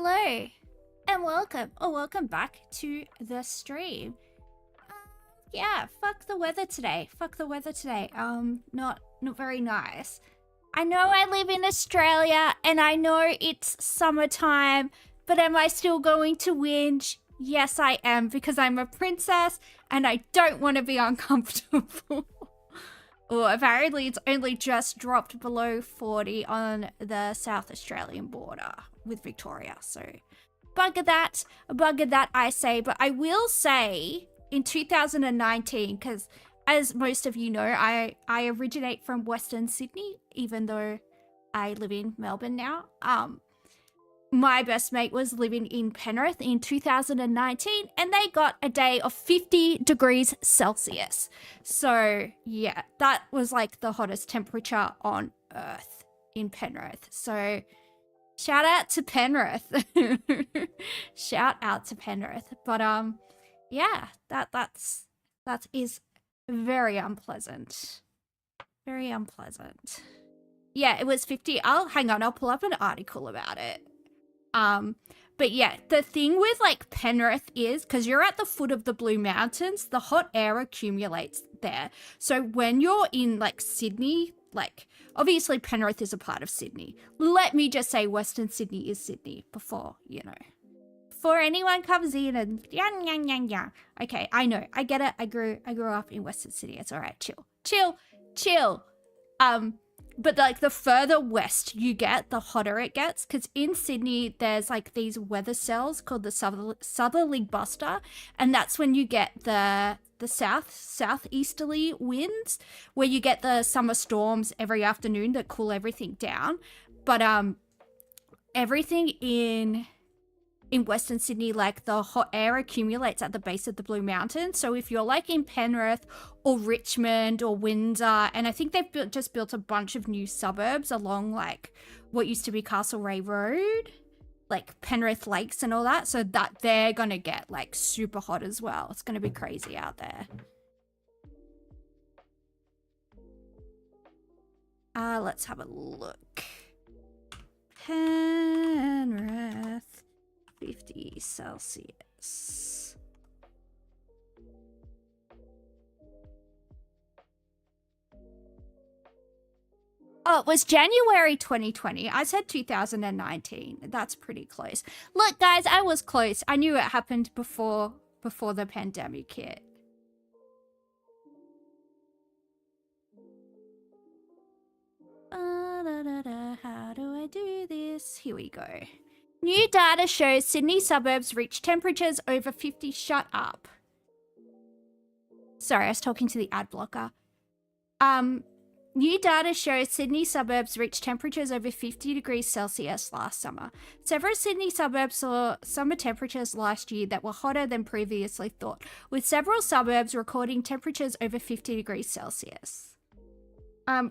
Hello and welcome or welcome back to the stream. Yeah, fuck the weather today. Not very nice. I know I live in Australia and I know it's summertime, but am I still going to whinge? Yes, I am, because I'm a princess and I don't want to be uncomfortable. Oh, apparently it's only just dropped below 40 on the South Australian border with Victoria, so bugger that I say. But I will say in 2019, because as most of you know, I originate from Western Sydney, even though I live in Melbourne now. My best mate was living in Penrith in 2019 and they got a day of 50 degrees Celsius. So yeah, that was like the hottest temperature on Earth in Penrith. So shout out to Penrith. Shout out to Penrith. But yeah, that is very unpleasant. Very unpleasant. Yeah, it was 50. Hang on, I'll pull up an article about it. But yeah, the thing with like Penrith is, because you're at the foot of the Blue Mountains, the hot air accumulates there. So when you're in like Sydney, like obviously Penrith is a part of Sydney. Let me just say Western Sydney is Sydney before, before anyone comes in and yeah. Okay, I know, I get it. I grew up in Western Sydney. It's all right. Chill. But like the further west you get, the hotter it gets. Because in Sydney, there's like these weather cells called the southerly buster, and that's when you get the southeasterly winds, where you get the summer storms every afternoon that cool everything down. But everything in Western Sydney, like the hot air accumulates at the base of the Blue Mountains. So if you're like in Penrith or Richmond or Windsor, and I think they've just built a bunch of new suburbs along like what used to be Castlereagh Road, like Penrith Lakes and all that, so that they're gonna get like super hot as well. It's gonna be crazy out there. Let's have a look. Penrith 50 Celsius. Oh, it was January 2020. I said 2019. That's pretty close. Look, guys, I was close. I knew it happened before the pandemic hit. How do I do this? Here we go. New data shows Sydney suburbs reach temperatures over 50. Shut up. Sorry, I was talking to the ad blocker. New data shows Sydney suburbs reached temperatures over 50 degrees Celsius last summer. Several Sydney suburbs saw summer temperatures last year that were hotter than previously thought, with several suburbs recording temperatures over 50 degrees Celsius.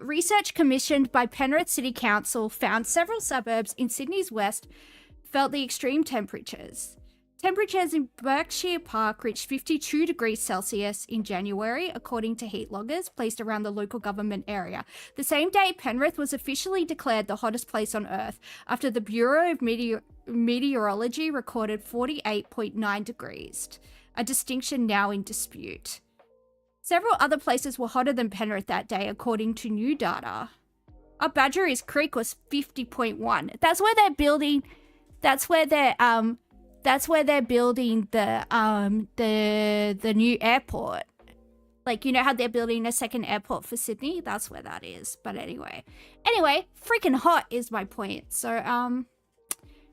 Research commissioned by Penrith City Council found several suburbs in Sydney's west felt the extreme temperatures. Temperatures in Berkshire Park reached 52 degrees Celsius in January, according to heat loggers placed around the local government area. The same day, Penrith was officially declared the hottest place on Earth after the Bureau of Meteorology recorded 48.9 degrees, a distinction now in dispute. Several other places were hotter than Penrith that day, according to new data. Badgerys Creek was 50.1. That's where they're building the new airport. Like, you know how they're building a second airport for Sydney? That's where that is. But anyway, freaking hot is my point. So,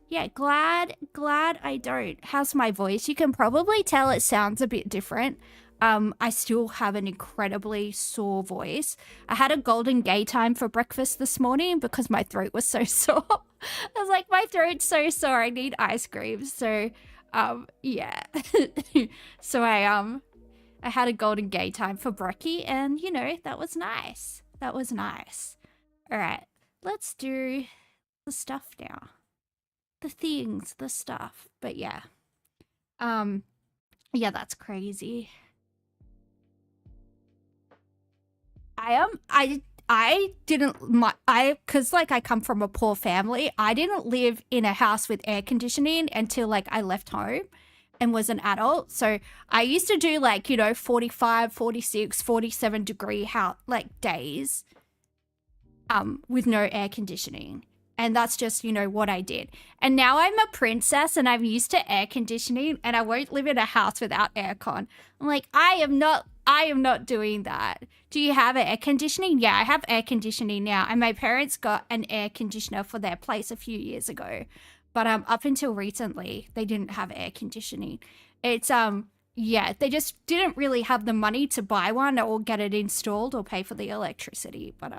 yeah, glad I don't. How's my voice? You can probably tell it sounds a bit different. I still have an incredibly sore voice. I had a golden gay time for breakfast this morning because my throat was so sore. I was like, my throat's so sore, I need ice cream. So, yeah. So I had a golden gay time for brekkie and, that was nice. That was nice. All right, let's do the stuff now. The things, the stuff. But yeah. Yeah, that's crazy. I didn't, cause like I come from a poor family, I didn't live in a house with air conditioning until like I left home and was an adult. So I used to do like, 45, 46, 47 degree days, with no air conditioning. And that's just, what I did. And now I'm a princess and I'm used to air conditioning and I won't live in a house without aircon. I'm like, I am not doing that. Do you have air conditioning? Yeah, I have air conditioning now. And my parents got an air conditioner for their place a few years ago. But up until recently, they didn't have air conditioning. It's, yeah, they just didn't really have the money to buy one or get it installed or pay for the electricity. But,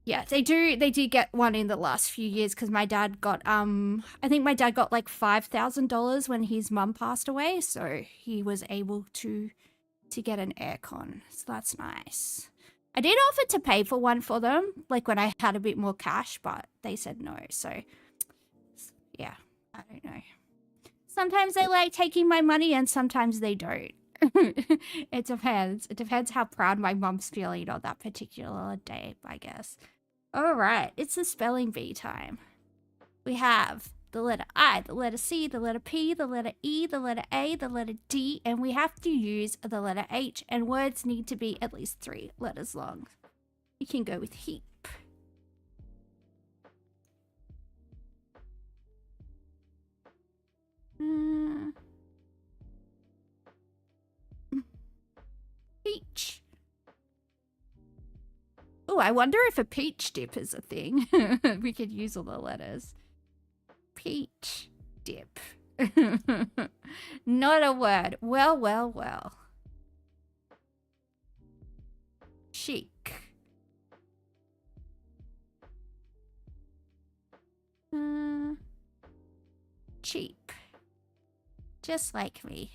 yeah, they did get one in the last few years because my dad got, I think my dad got like $5,000 when his mum passed away. So he was able to get an aircon. So that's nice. I did offer to pay for one for them, like when I had a bit more cash, but they said no. So, yeah, I don't know. Sometimes they like taking my money and sometimes they don't. It depends. It depends how proud my mum's feeling on that particular day, I guess. All right, it's the spelling bee time. We have the letter I, the letter C, the letter P, the letter E, the letter A, the letter D, and we have to use the letter H, and words need to be at least 3 letters long. You can go with heap. Peach. Oh, I wonder if a peach dip is a thing. We could use all the letters. Peach dip. Not a word. Well, well, well. Chic. Cheap. Just like me.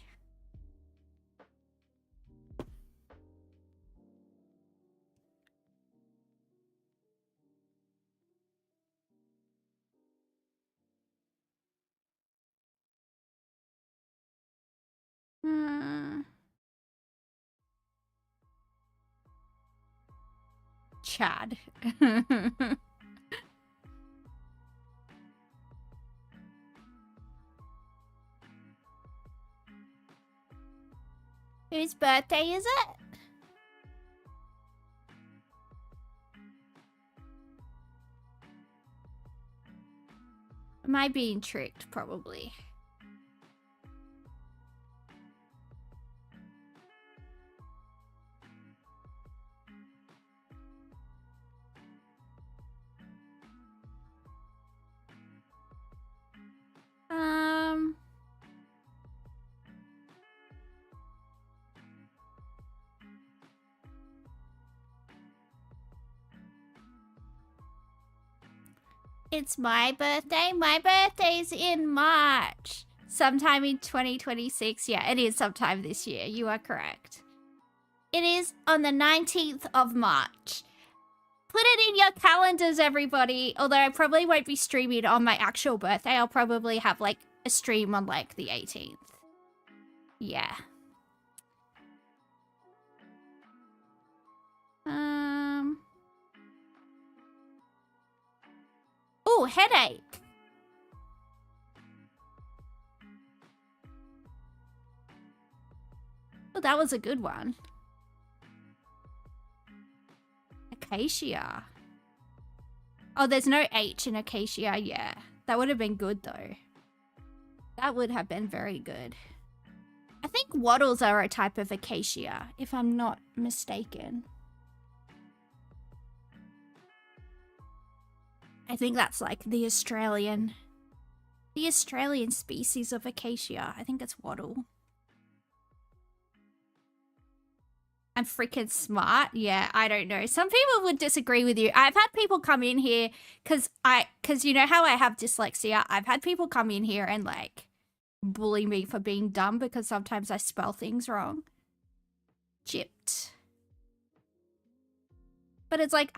Chad. Whose birthday is it? Am I being tricked? Probably. It's my birthday. My birthday's in March. Sometime in 2026. Yeah, it is sometime this year. You are correct. It is on the 19th of March. Put it in your calendars, everybody. Although I probably won't be streaming on my actual birthday. I'll probably have, like, a stream on, like, the 18th. Yeah. Oh, headache. Oh, that was a good one. Acacia. Oh, there's no H in acacia. Yeah, that would have been good, though. That would have been very good. I think wattles are a type of acacia, if I'm not mistaken. I think that's like the Australian species of acacia. I think it's wattle. I'm freaking smart. Yeah, I don't know. Some people would disagree with you. I've had people come in here because you know how I have dyslexia. I've had people come in here and like bully me for being dumb because sometimes I spell things wrong. Gypped. But it's like,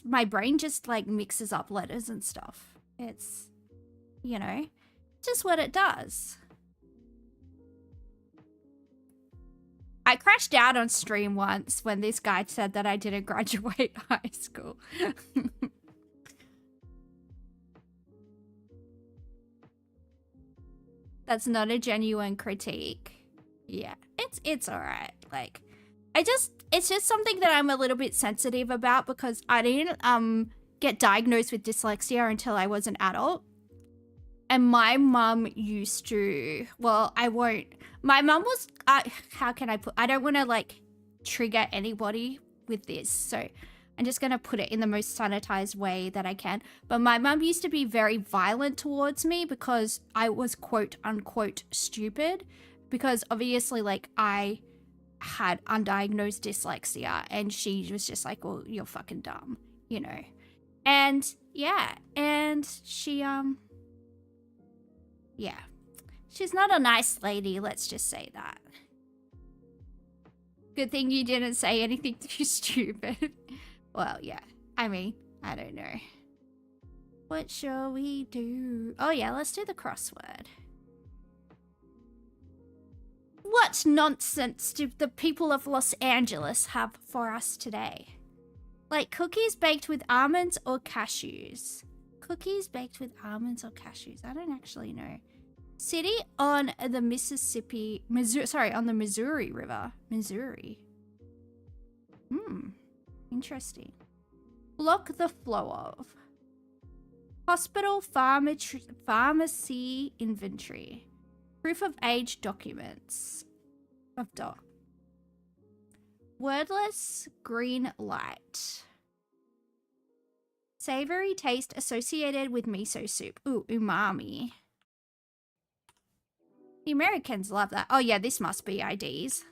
my brain just like mixes up letters and stuff. It's, you know, just what it does. I crashed out on stream once when this guy said that I didn't graduate high school. That's not a genuine critique. Yeah, it's all right. Like, it's just something that I'm a little bit sensitive about because I didn't get diagnosed with dyslexia until I was an adult. And my mum used to, well, I won't. My mum was, how can I put, I don't want to like trigger anybody with this. So I'm just going to put it in the most sanitized way that I can. But my mum used to be very violent towards me because I was quote unquote stupid. Because obviously like I had undiagnosed dyslexia and she was just like, well, you're fucking dumb, you know. And yeah, and she, yeah. She's not a nice lady, let's just say that. Good thing you didn't say anything too stupid. Well, yeah. I mean, I don't know. What shall we do? Oh yeah, let's do the crossword. What nonsense do the people of Los Angeles have for us today? Like cookies baked with almonds or cashews? Cookies baked with almonds or cashews? I don't actually know. City on the on the Missouri River. Missouri. Interesting. Block the flow of. Hospital, pharmacy, inventory. Proof of age documents. Of doc. Wordless green light. Savory taste associated with miso soup. Ooh, umami. The Americans love that. Oh yeah, this must be IDs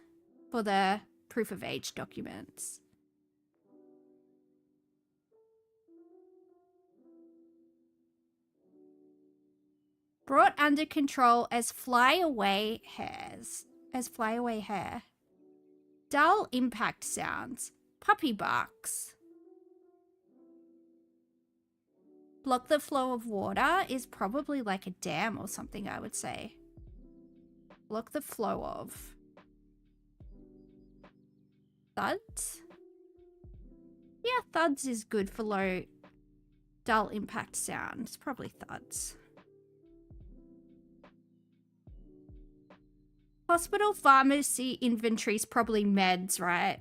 for the proof of age documents. Brought under control as flyaway hairs. As flyaway hair. Dull impact sounds. Puppy barks. Block the flow of water is probably like a dam or something, I would say. Block the flow of. Thuds? Yeah, thuds is good for low, dull impact sounds. Probably thuds. Hospital, pharmacy, inventories, probably meds, right?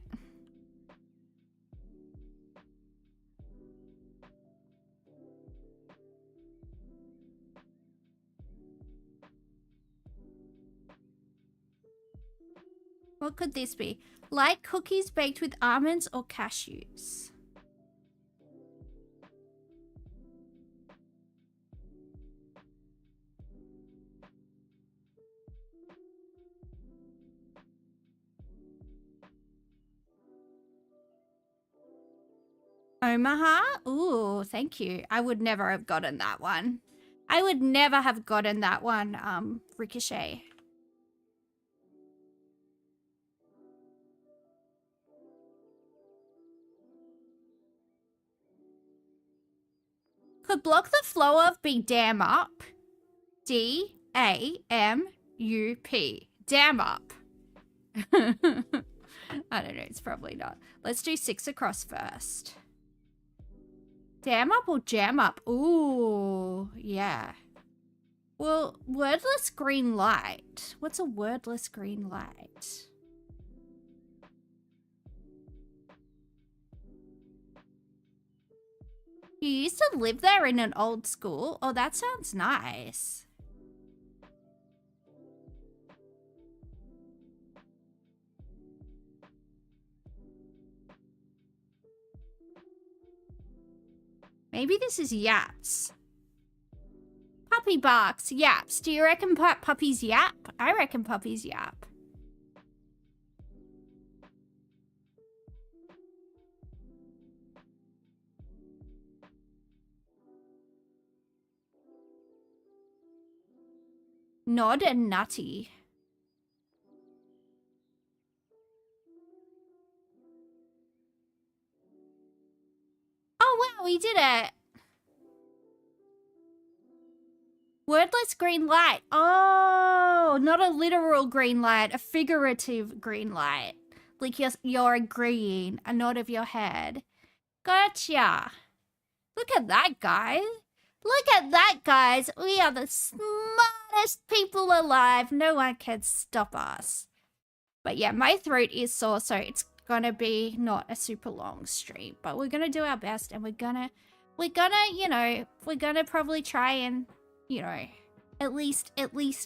What could this be? Like cookies baked with almonds or cashews? Omaha? Ooh, thank you. I would never have gotten that one. I would never have gotten that one, Ricochet. Could block the flow of be dam up. D-A-M-U-P. Dam up. I don't know, it's probably not. Let's do 6 across first. Dam up or jam up? Ooh, yeah. Well, wordless green light. What's a wordless green light? You used to live there in an old school? Oh, that sounds nice. Maybe this is yaps. Puppy barks, yaps. Do you reckon puppies yap? I reckon puppies yap. Nod and nutty. Oh wow, we did it. Wordless green light. Oh, not a literal green light, a figurative green light. Like you're agreeing, a nod of your head. Gotcha. Look at that, guys. Look at that, guys. We are the smartest people alive. No one can stop us. But yeah, my throat is sore, so it's gonna be not a super long stream. But we're gonna do our best, and we're gonna, you know, we're gonna probably try and, you know, at least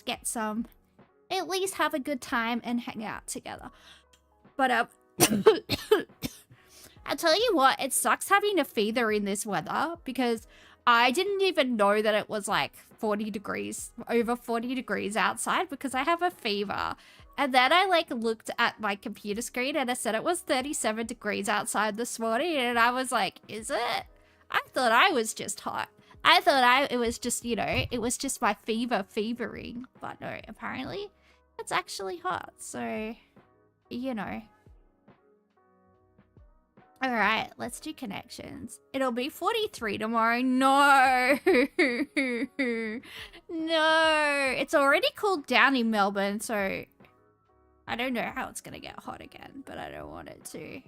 get some, at least have a good time and hang out together. But I'll tell you what, it sucks having a fever in this weather because I didn't even know that it was like 40 degrees, over 40 degrees outside because I have a fever. And then I like looked at my computer screen and it said it was 37 degrees outside this morning. And I was like, is it? I thought I was just hot. I thought it was just, you know, it was just my fevering. But no, apparently it's actually hot. So, you know. All right, let's do connections. It'll be 43 tomorrow. No. No. It's already cooled down in Melbourne, so I don't know how it's going to get hot again, but I don't want it to.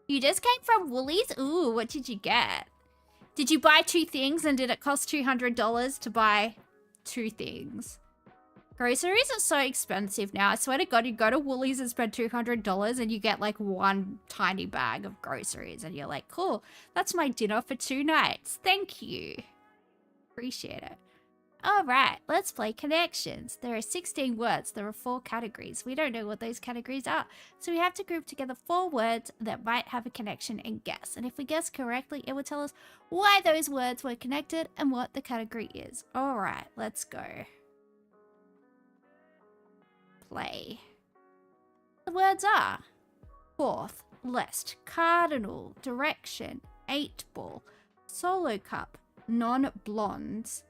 You just came from Woolies? Ooh, what did you get? Did you buy 2 things and did it cost $200 to buy 2 things? Groceries are so expensive now. I swear to God, you go to Woolies and spend $200 and you get like 1 tiny bag of groceries. And you're like, cool, that's my dinner for 2 nights. Thank you. Appreciate it. All right, let's play connections. There are 16 words. There are 4 categories. We don't know what those categories are. So we have to group together 4 words that might have a connection and guess. And if we guess correctly, it will tell us why those words were connected and what the category is. All right, let's go. Play. The words are fourth, list, cardinal, direction, 8 ball, solo cup, non-blondes.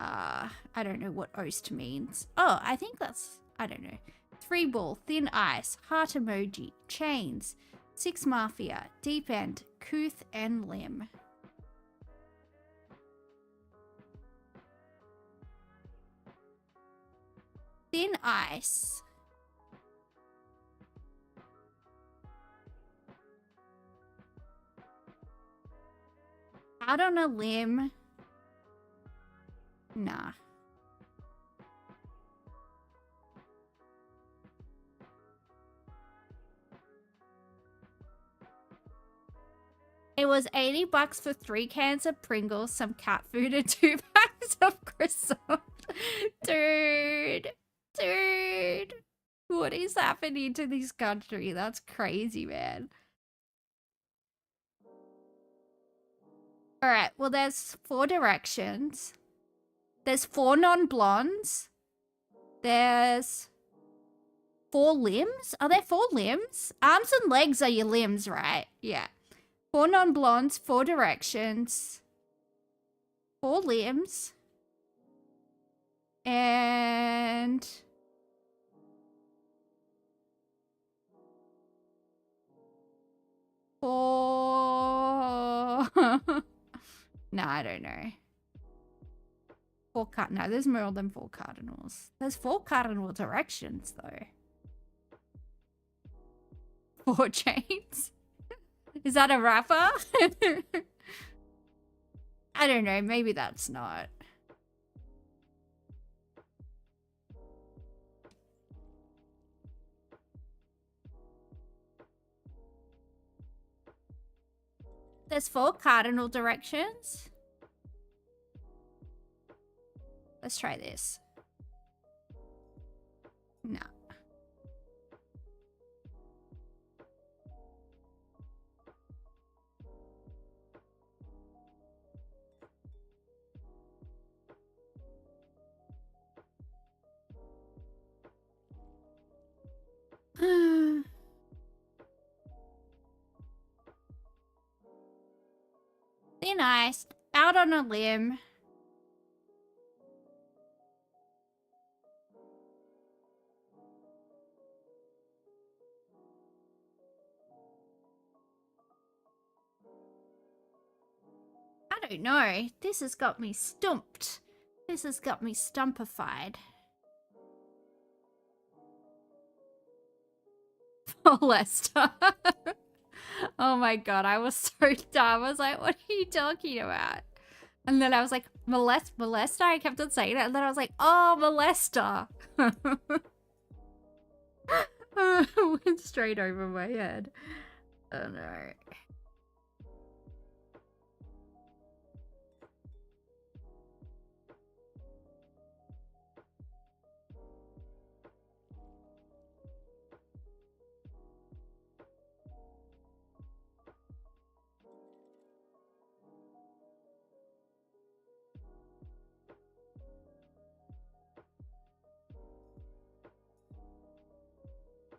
I don't know what oast means. Oh, I think that's, I don't know. 3 ball, thin ice, heart emoji, chains, 6 mafia, deep end, couth and limb. Thin ice. Out on a limb. Nah. It was $80 for 3 cans of Pringles, some cat food, and 2 bags of croissant. Dude. Dude. What is happening to this country? That's crazy, man. Alright, well, there's 4 directions. There's 4 non-blondes. There's 4 limbs? Are there 4 limbs? Arms and legs are your limbs, right? Yeah. 4 non-blondes, 4 directions, 4 limbs, and 4... No, I don't know. 4 no, there's more than 4 cardinals. There's 4 cardinal directions, though. 4 chains? Is that a rapper? I don't know, maybe that's not. There's 4 cardinal directions. Let's try this. No. Thin ice, out on a limb. don't know. This has got me stumped. This has got me stumpified. Molester. Oh my god, I was so dumb. I was like, what are you talking about? And then I was like, molester? I kept on saying it. And then I was like, oh, molester. Went straight over my head. Oh no.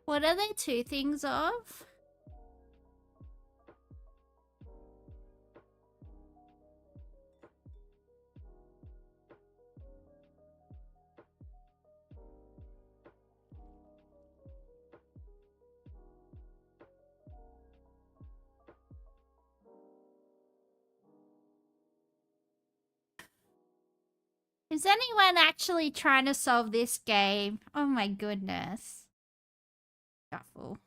What are they two things of? Is anyone actually trying to solve this game? Oh my goodness. Shuffle.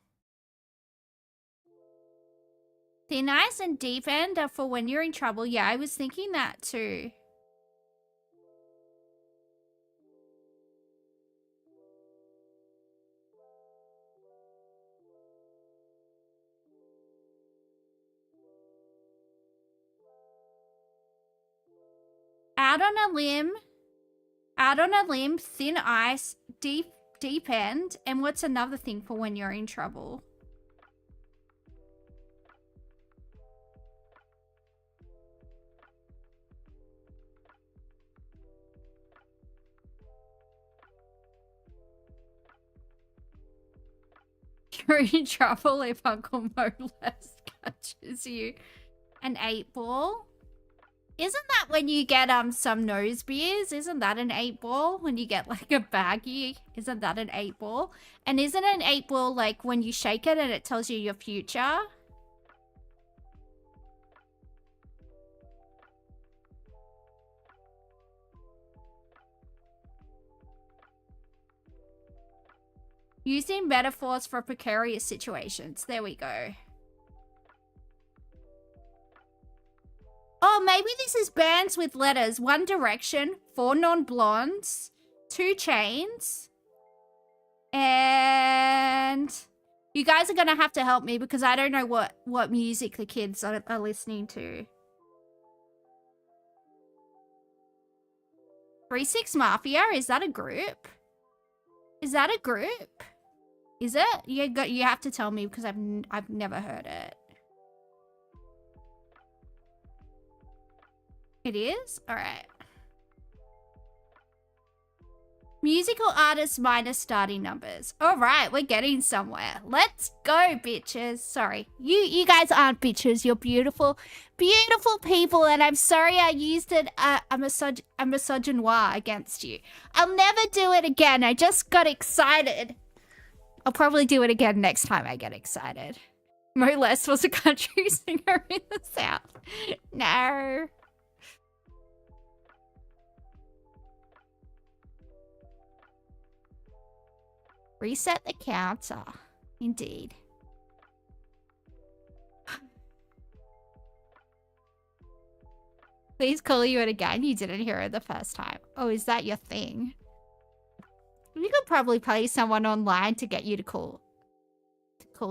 Thin ice and deep end are for when you're in trouble. Yeah, I was thinking that too. Out on a limb, thin ice, deep end, and what's another thing for when you're in trouble? You're in trouble if Uncle Molest catches you. An 8-ball? Isn't that when you get some nose beers? Isn't that an 8-ball? When you get like a baggie, isn't that an 8-ball? And isn't an 8-ball like when you shake it and it tells you your future? Using metaphors for precarious situations. There we go. Oh, maybe this is bands with letters. One Direction, 4 Non-Blondes, 2 Chainz. And you guys are going to have to help me because I don't know what music the kids are listening to. 3-6 Mafia, is that a group? Is that a group? Is it? You have to tell me because I've never heard it. It is? Alright. Musical artists minus starting numbers. Alright, we're getting somewhere. Let's go, bitches. Sorry. You guys aren't bitches. You're beautiful, beautiful people. And I'm sorry I used a misogynoir against you. I'll never do it again. I just got excited. I'll probably do it again next time I get excited. Molest was a country singer in the South. No. Reset the counter. Indeed. Please call you it again. You didn't hear it the first time. Oh, is that your thing? You could probably pay someone online to get you to call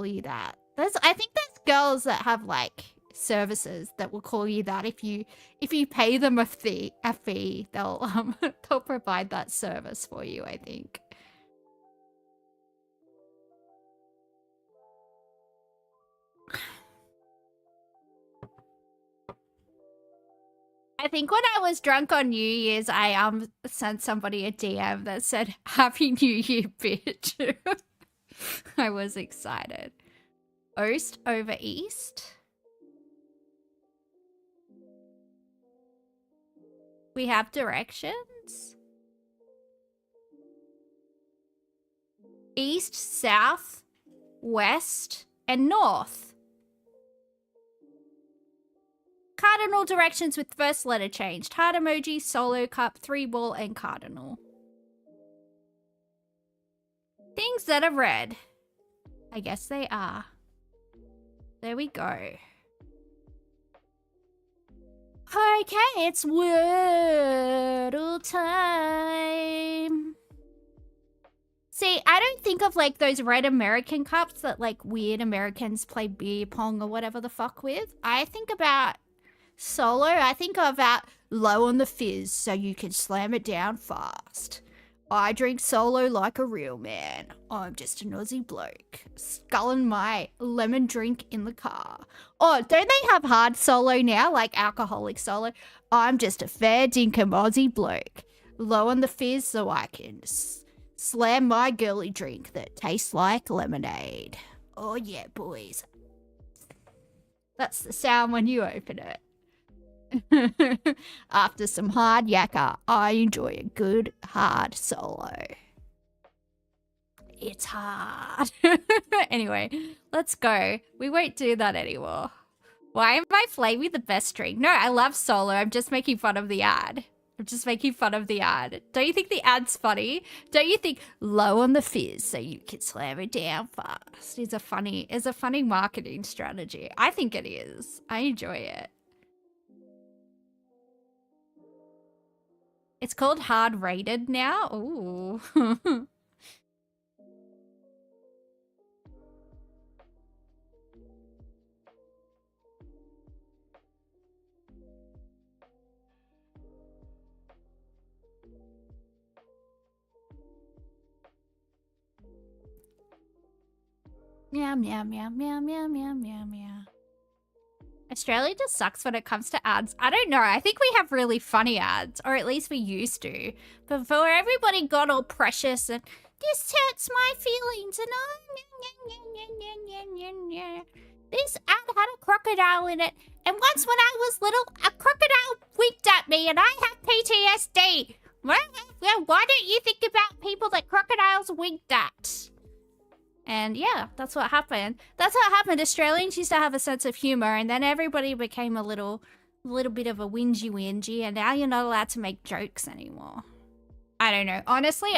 you that. I think there's girls that have like services that will call you that if you pay them a fee, they'll they'll provide that service for you, I think. I think when I was drunk on New Year's, I sent somebody a DM that said, Happy New Year, bitch. I was excited. Oast over east. We have directions. East, south, west, and north. Cardinal directions with first letter changed. Heart emoji, solo cup, 3-ball, and cardinal. Things that are red. I guess they are. There we go. Okay, it's Wordle time. See, I don't think of like those red American cups that like weird Americans play beer pong or whatever the fuck with. I think about solo. I think about low on the fizz so you can slam it down fast. I drink solo like a real man. I'm just an Aussie bloke, sculling my lemon drink in the car. Oh, don't they have hard solo now, like alcoholic solo? I'm just a fair dinkum Aussie bloke, low on the fizz so I can slam my girly drink that tastes like lemonade. Oh yeah, boys. That's the sound when you open it. After some hard yakka, I enjoy a good hard solo. It's hard. Anyway, let's go. We won't do that anymore. Why am I flaming the best drink? No, I love solo. I'm just making fun of the ad. Don't you think the ad's funny? Don't you think low on the fizz so you can slam it down fast is a funny marketing strategy? I think it is. I enjoy it. It's called hard rated now. Ooh. Meow, meow, meow, meow, meow, meow, meow, meow. Australia just sucks when it comes to ads. I don't know. I think we have really funny ads, or at least we used to. Before everybody got all precious and this hurts my feelings and this ad had a crocodile in it. And once when I was little, a crocodile winked at me and I have PTSD. Well, why don't you think about people that crocodiles winked at? And yeah, that's what happened. Australians used to have a sense of humor, and then everybody became a little bit of a whingy, and now you're not allowed to make jokes anymore. I don't know. Honestly,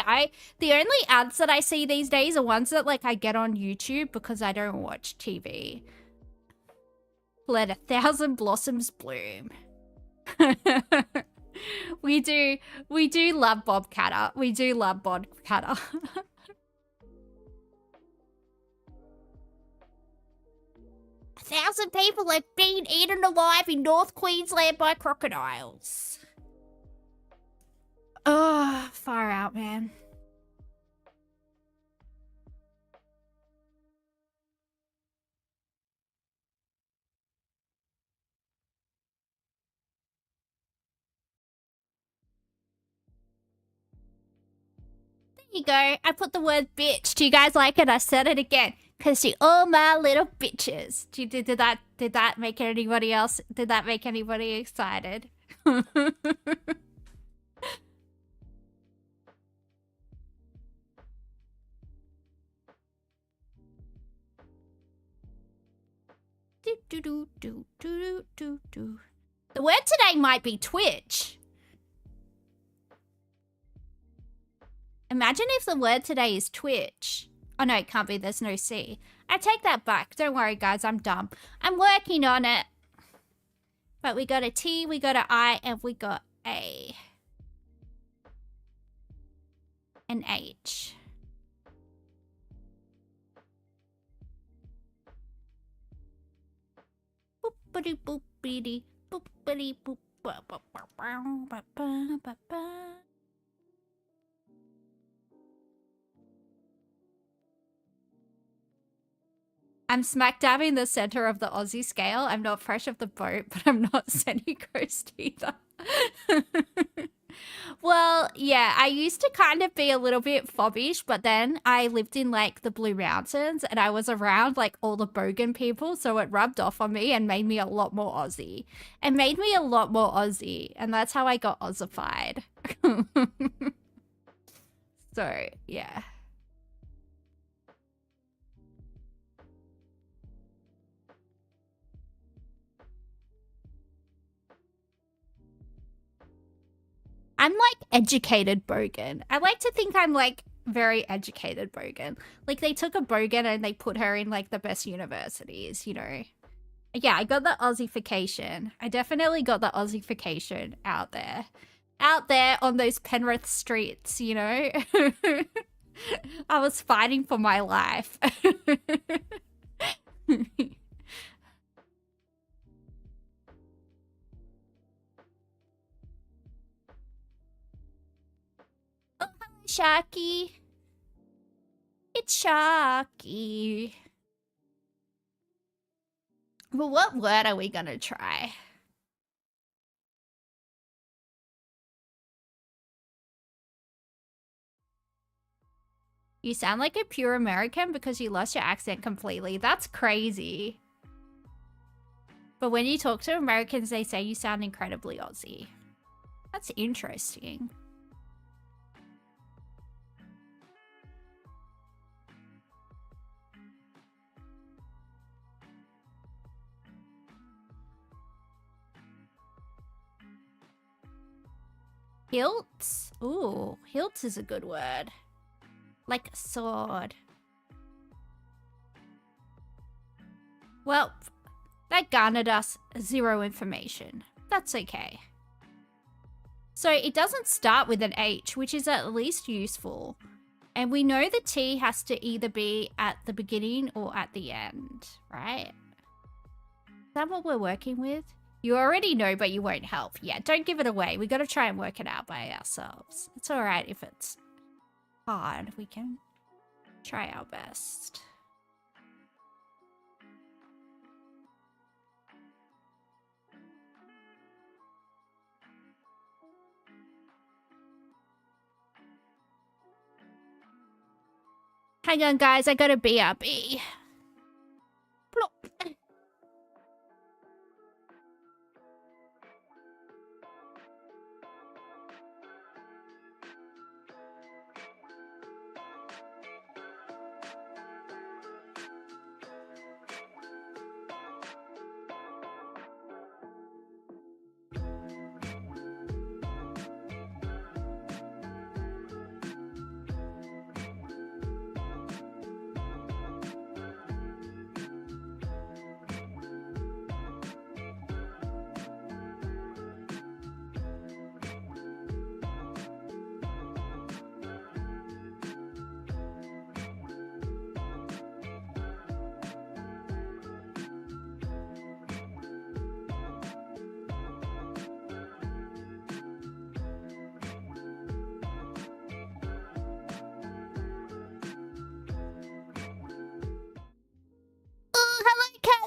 the only ads that I see these days are ones that like I get on YouTube because I don't watch TV. Let 1,000 blossoms bloom. We do love Bob Catter. 1,000 people have been eaten alive in North Queensland by crocodiles. Oh, far out, man. There you go. I put the word bitch. Do you guys like it? I said it again. Because you're all my little bitches. Did that make anybody else? Did that make anybody excited? The word today might be Twitch. Imagine if the word today is Twitch. Oh no, it can't be. There's no C. I take that back. Don't worry, guys. I'm dumb. I'm working on it. But we got a T, we got an I, and we got A. An H. Boopity boopity boopity boop ba ba ba ba ba ba ba. I'm smack dab in the center of the Aussie scale. I'm not fresh off the boat, but I'm not Sunny Coast either. Well, yeah, I used to kind of be a little bit fobbish, but then I lived in like the Blue Mountains and I was around like all the Bogan people, so it rubbed off on me and made me a lot more Aussie. And that's how I got Aussified. So, yeah. I'm like educated bogan. I like to think I'm like very educated bogan. Like they took a bogan and they put her in like the best universities, you know. Yeah, I got the Aussification. I definitely got the Aussification out there. Out there on those Penrith streets, you know. I was fighting for my life. Oh, hi, Sharky. It's Sharky. Well, what word are we gonna try? You sound like a pure American because you lost your accent completely. That's crazy. But when you talk to Americans, they say you sound incredibly Aussie. That's interesting. Hilts? Ooh, hilts is a good word. Like a sword. Well, that garnered us 0 information. That's okay. So it doesn't start with an H, which is at least useful. And we know the T has to either be at the beginning or at the end, right? Is that what we're working with? You already know, but you won't help. Yeah, don't give it away. We got to try and work it out by ourselves. It's all right if it's hard. We can try our best. Hang on, guys. I got a BRB. Plop.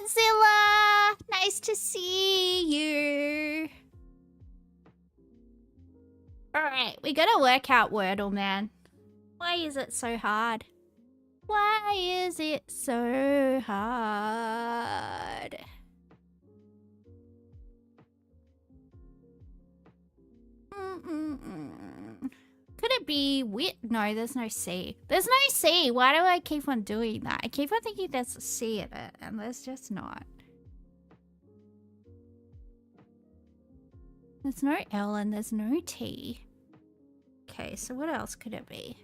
Zilla! Nice to see you. Alright, we gotta work out Wordle, man. Why is it so hard? Why is it so hard? Could it be wit? No, there's no C. There's no C. Why do I keep on doing that? I keep on thinking there's a C in it, and there's just not. There's no L and there's no T. Okay, so what else could it be?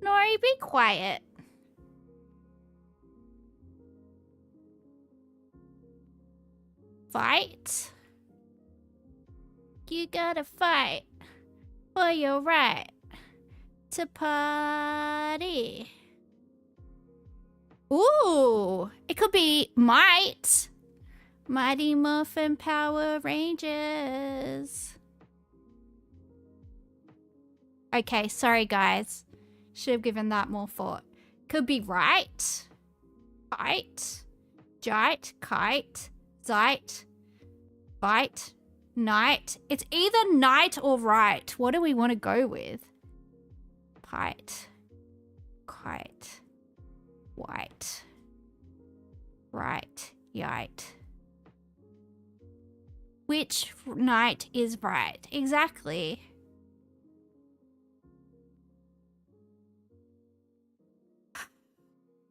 No, be quiet. Fight? You gotta fight for your right to party. Ooh, it could be might. Mighty Morphin Power Rangers. Okay, sorry guys. Should have given that more thought. Could be right. Kite. Jite. Kite. Zite. Bite. Night. It's either night or right. What do we want to go with? Pite. Kite. White. Right. Yite. Which night is right? Exactly.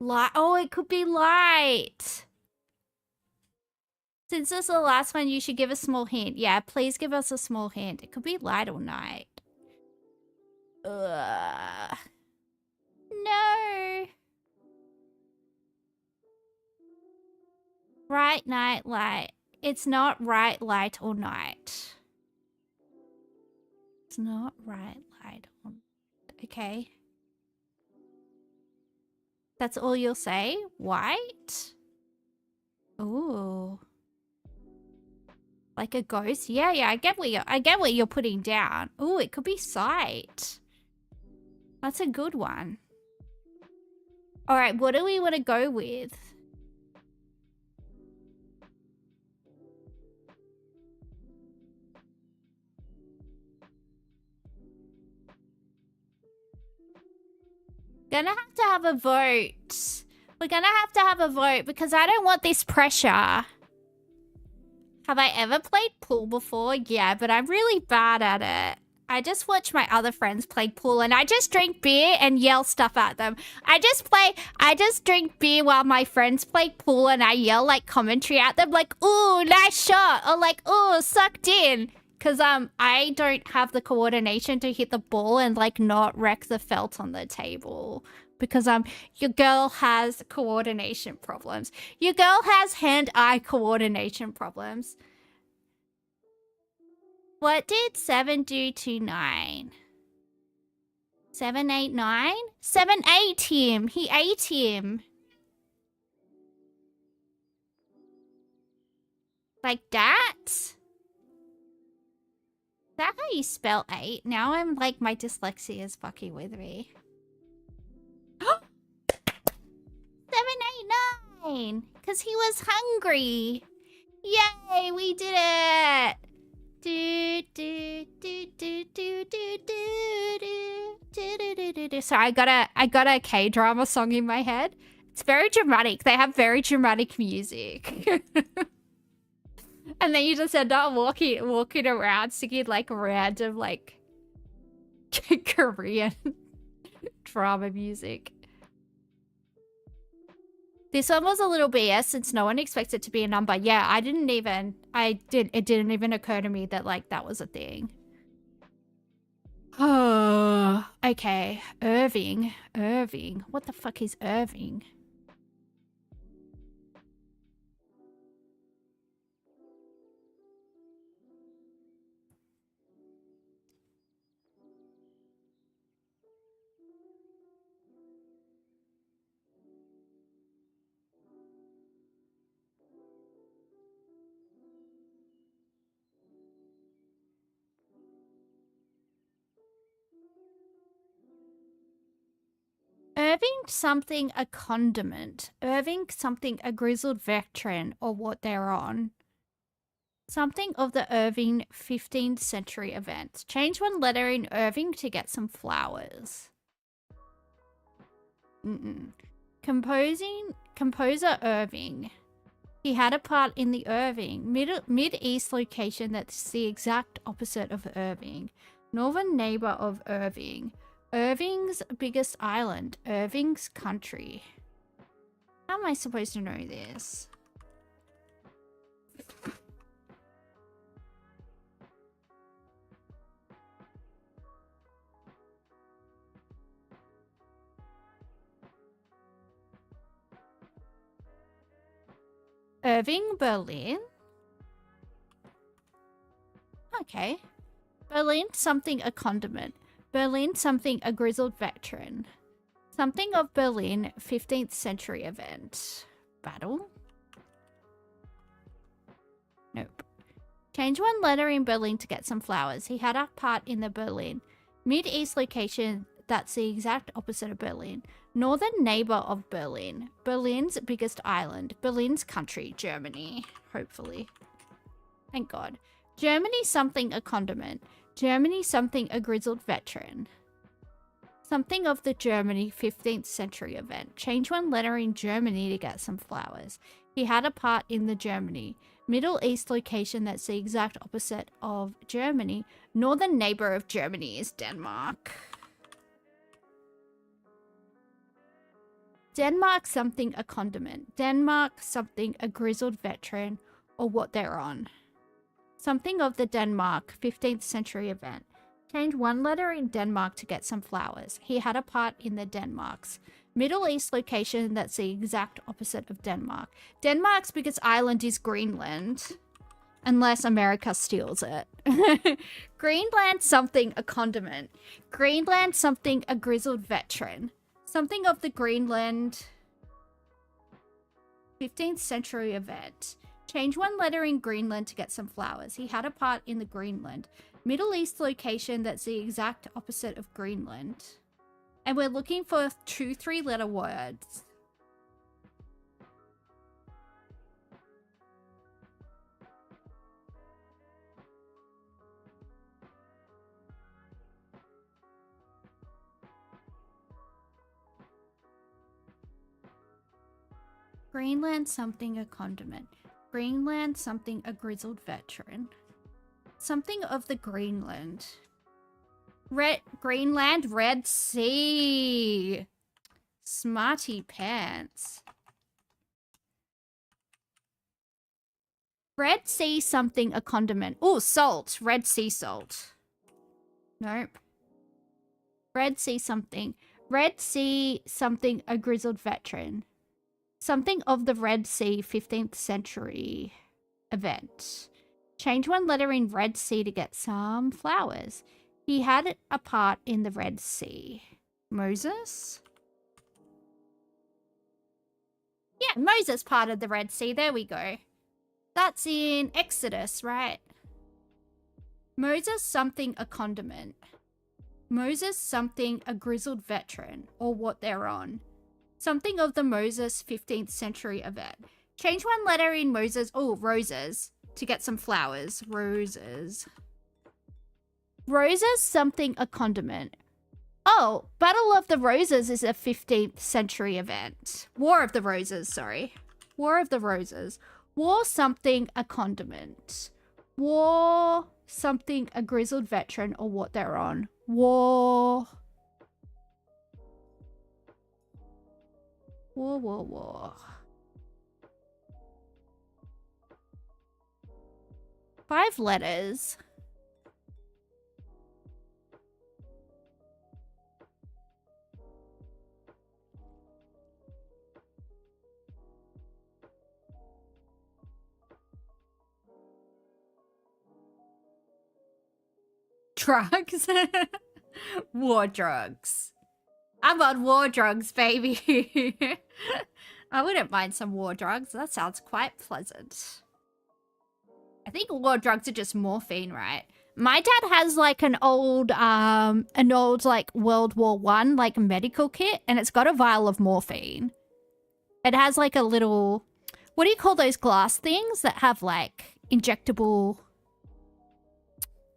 Light. Oh, it could be light. Since this is the last one, you should give a small hint. Yeah, please give us a small hint. It could be light or night. Ugh. No. Bright night light. It's not right light or night. It's not right light or night. Okay. That's all you'll say? White? Ooh. Like a ghost? Yeah, I get what you're putting down. Ooh, it could be sight. That's a good one. All right, what do we want to go with? Gonna have a vote. We're gonna have a vote because I don't want this pressure. Have I ever played pool before? Yeah, but I'm really bad at it. I just watch my other friends play pool and I just drink beer and yell stuff at them. I just drink beer while my friends play pool and I yell like commentary at them like, ooh, nice shot. Or like, ooh, sucked in. Because I don't have the coordination to hit the ball and like not wreck the felt on the table. Because your girl has coordination problems. Your girl has hand-eye coordination problems. What did 7 do to 9? 7 ate 9? 7 ate him. He ate him. Like that? Is that how you spell 8? Now I'm like, my dyslexia is fucking with me. 789! Because he was hungry. Yay, we did it! So I got a K-drama song in my head. It's very dramatic. They have very dramatic music. And then you just end up walking around singing like random like Korean drama music. This one was a little BS since no one expects it to be a number. Yeah, it didn't even occur to me that like that was a thing. Oh, okay. Irving. What the fuck is Irving? Irving something a condiment. Irving something a grizzled veteran or what they're on. Something of the Irving 15th century events. Change one letter in Irving to get some flowers. Composer Irving. He had a part in the Irving, mid-east location that's the exact opposite of Irving. Northern neighbor of Irving. Irving's biggest island. Irving's country. How am I supposed to know this? Irving, Berlin? Okay. Berlin, something a condiment. Berlin, something a grizzled veteran. Something of Berlin, 15th century event. Battle? Nope. Change one letter in Berlin to get some flowers. He had a part in the Berlin. Mid-east location, that's the exact opposite of Berlin. Northern neighbor of Berlin. Berlin's biggest island. Berlin's country. Germany. Hopefully. Thank God. Germany, something a condiment. Germany, something a grizzled veteran. Something of the Germany 15th century event. Change one letter in Germany to get some flowers. He had a part in the Germany. Middle East location that's the exact opposite of Germany. Northern neighbor of Germany is Denmark. Denmark something a condiment. Denmark something a grizzled veteran or what they're on. Something of the Denmark 15th century event. Change one letter in Denmark to get some flowers. He had a part in the Denmarks. Middle East location that's the exact opposite of Denmark. Denmark's biggest island is Greenland. Unless America steals it. Greenland something a condiment. Greenland something a grizzled veteran. Something of the Greenland 15th century event. Change one letter in Greenland to get some flowers. He had a part in the Greenland. Middle East location that's the exact opposite of Greenland. And we're looking for 2 3-letter words. Greenland something a condiment. Greenland something a grizzled veteran. Something of the Greenland. Greenland Red Sea. Smarty pants. Red Sea something a condiment. Oh, salt. Red Sea salt. Nope. Red Sea something. Red Sea something a grizzled veteran. Something of the Red Sea 15th century event. Change one letter in Red Sea to get some flowers. He had a part in the Red Sea. Moses? Yeah, Moses parted the Red Sea. There we go. That's in Exodus, right? Moses something a condiment. Moses something a grizzled veteran or what they're on. Something of the Moses 15th century event. Change one letter in Moses. Oh, roses. To get some flowers. Roses. Roses something a condiment. Oh, Battle of the Roses is a 15th century event. War of the Roses, sorry. War of the Roses. War something a condiment. War something a grizzled veteran or what they're on. War. War. 5 letters. Drugs? War drugs. I'm on war drugs, baby. I wouldn't mind some war drugs. That sounds quite pleasant. I think war drugs are just morphine, right? My dad has like an old like World War One like medical kit, and it's got a vial of morphine. It has like a little, what do you call those glass things that have like injectable?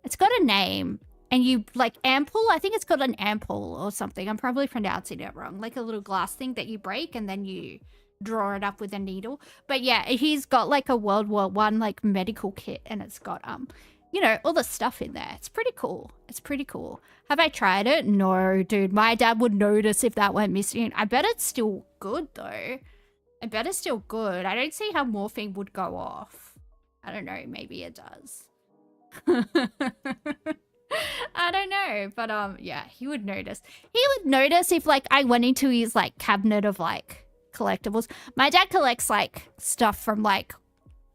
It's got a name. And you, like, ampoule? I think it's called an ampoule or something. I'm probably pronouncing it wrong. Like a little glass thing that you break and then you draw it up with a needle. But yeah, he's got like a World War One like medical kit, and it's got, you know, all the stuff in there. It's pretty cool. It's pretty cool. Have I tried it? No, dude. My dad would notice if that went missing. I bet it's still good, though. I bet it's still good. I don't see how morphine would go off. I don't know. Maybe it does. I don't know, but yeah, he would notice. He would notice if like I went into his like cabinet of like collectibles. My dad collects like stuff from like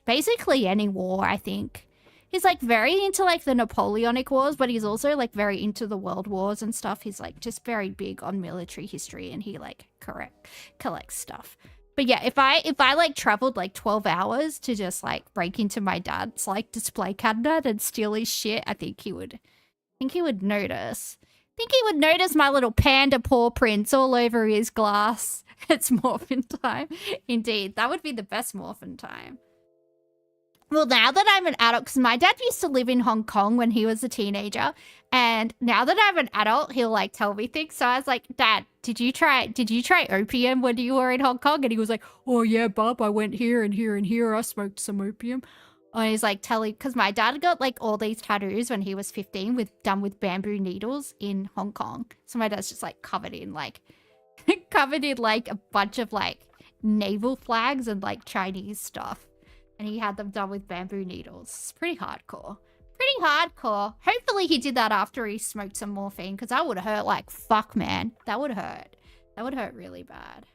basically any war, I think. He's like very into like the Napoleonic Wars, but he's also like very into the World Wars and stuff. He's like just very big on military history, and he like collects stuff. But yeah, if I like traveled like 12 hours to just like break into my dad's like display cabinet and steal his shit, I think he would notice. I think he would notice my little panda paw prints all over his glass. It's morphin time. Indeed, that would be the best morphin time. Well, now that I'm an adult, because my dad used to live in Hong Kong when he was a teenager, and now that I'm an adult, he'll like tell me things. So I was like, Dad, did you try opium when you were in Hong Kong? And he was like, oh yeah, Bob, I went here and here and here. I smoked some opium. And he's like telling, because my dad got like all these tattoos when he was 15 done with bamboo needles in Hong Kong. So my dad's just like covered in like covered in like a bunch of like naval flags and like Chinese stuff. And he had them done with bamboo needles. It's pretty hardcore. Pretty hardcore. Hopefully he did that after he smoked some morphine, because that would have hurt like fuck, man. That would hurt. That would hurt really bad.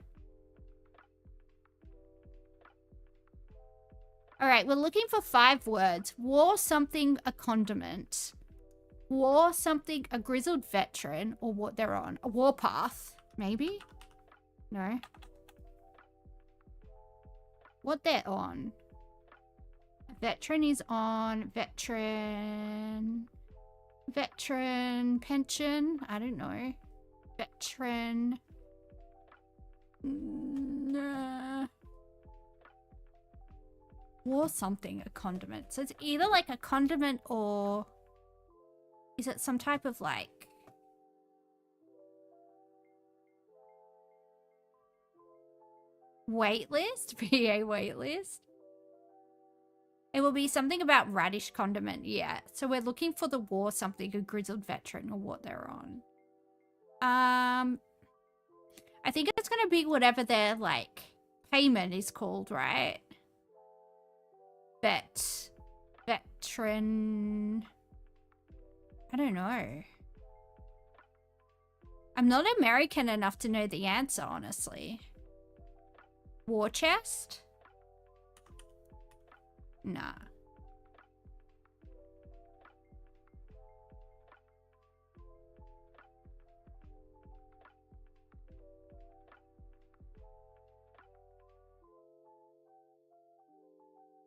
Alright, we're looking for 5 words. War something a condiment. War something a grizzled veteran, or what they're on. A warpath, maybe? No. What they're on. Veteran is on. Veteran pension. I don't know. Veteran. Nah. War something a condiment. So it's either like a condiment or is it some type of like waitlist? VA waitlist? It will be something about radish condiment, yeah. So we're looking for the war something, a grizzled veteran, or what they're on. I think it's gonna be whatever their like payment is called, right? Veteran. I don't know. I'm not American enough to know the answer, honestly. War chest? Nah.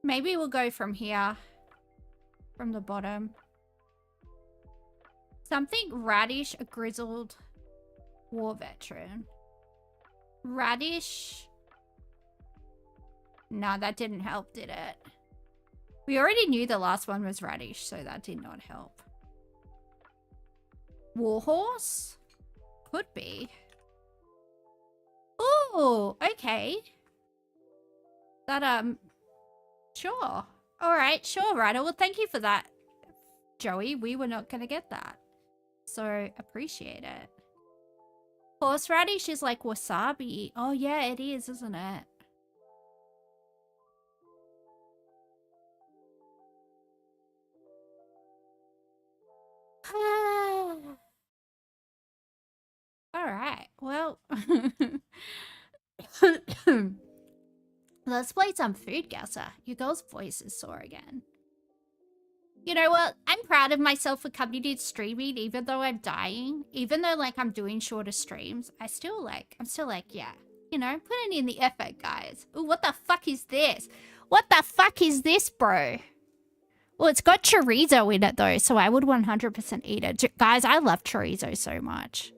Maybe we'll go from here. From the bottom. Something radish, a grizzled war veteran. Radish. No, that didn't help, did it? We already knew the last one was radish, so that did not help. Warhorse? Could be. Ooh, okay. That, sure. Alright, sure, Ryder. Well, thank you for that, Joey. We were not gonna get that. So, appreciate it. Horseradish is like wasabi. Oh, yeah, it is, isn't it? Alright, well. Let's play some food guesser. Your girl's voice is sore again. You know what? I'm proud of myself for continued streaming, even though I'm dying. Even though, like, I'm doing shorter streams. I'm still like, yeah. You know, putting in the effort, guys. Ooh, what the fuck is this? What the fuck is this, bro? Well, it's got chorizo in it, though, so I would 100% eat it. Guys, I love chorizo so much.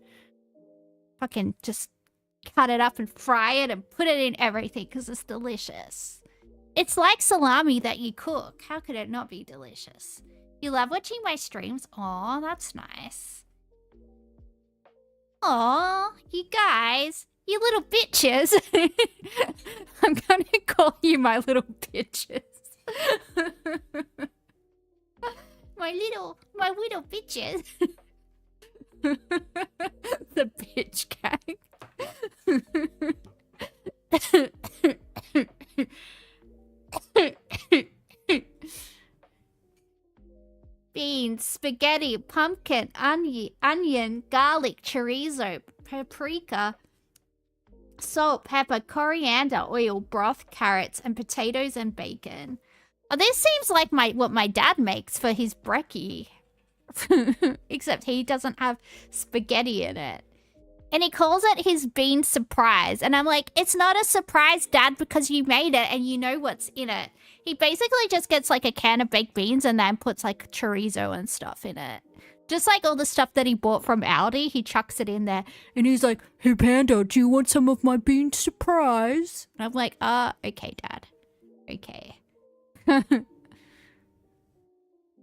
Fucking just cut it up and fry it and put it in everything because it's delicious. It's like salami that you cook. How could it not be delicious? You love watching my streams? Aw, that's nice. Aw, you guys. You little bitches. I'm gonna call you my little bitches. my little bitches. The bitch gang. Beans, spaghetti, pumpkin, onion, garlic, chorizo, paprika, salt, pepper, coriander, oil, broth, carrots, and potatoes and bacon. Oh, this seems like what my dad makes for his brekkie. Except he doesn't have spaghetti in it. And he calls it his bean surprise. And I'm like, it's not a surprise, Dad, because you made it and you know what's in it. He basically just gets like a can of baked beans and then puts like chorizo and stuff in it. Just like all the stuff that he bought from Aldi, he chucks it in there. And he's like, hey, Panda, do you want some of my bean surprise? And I'm like, okay, Dad. Okay.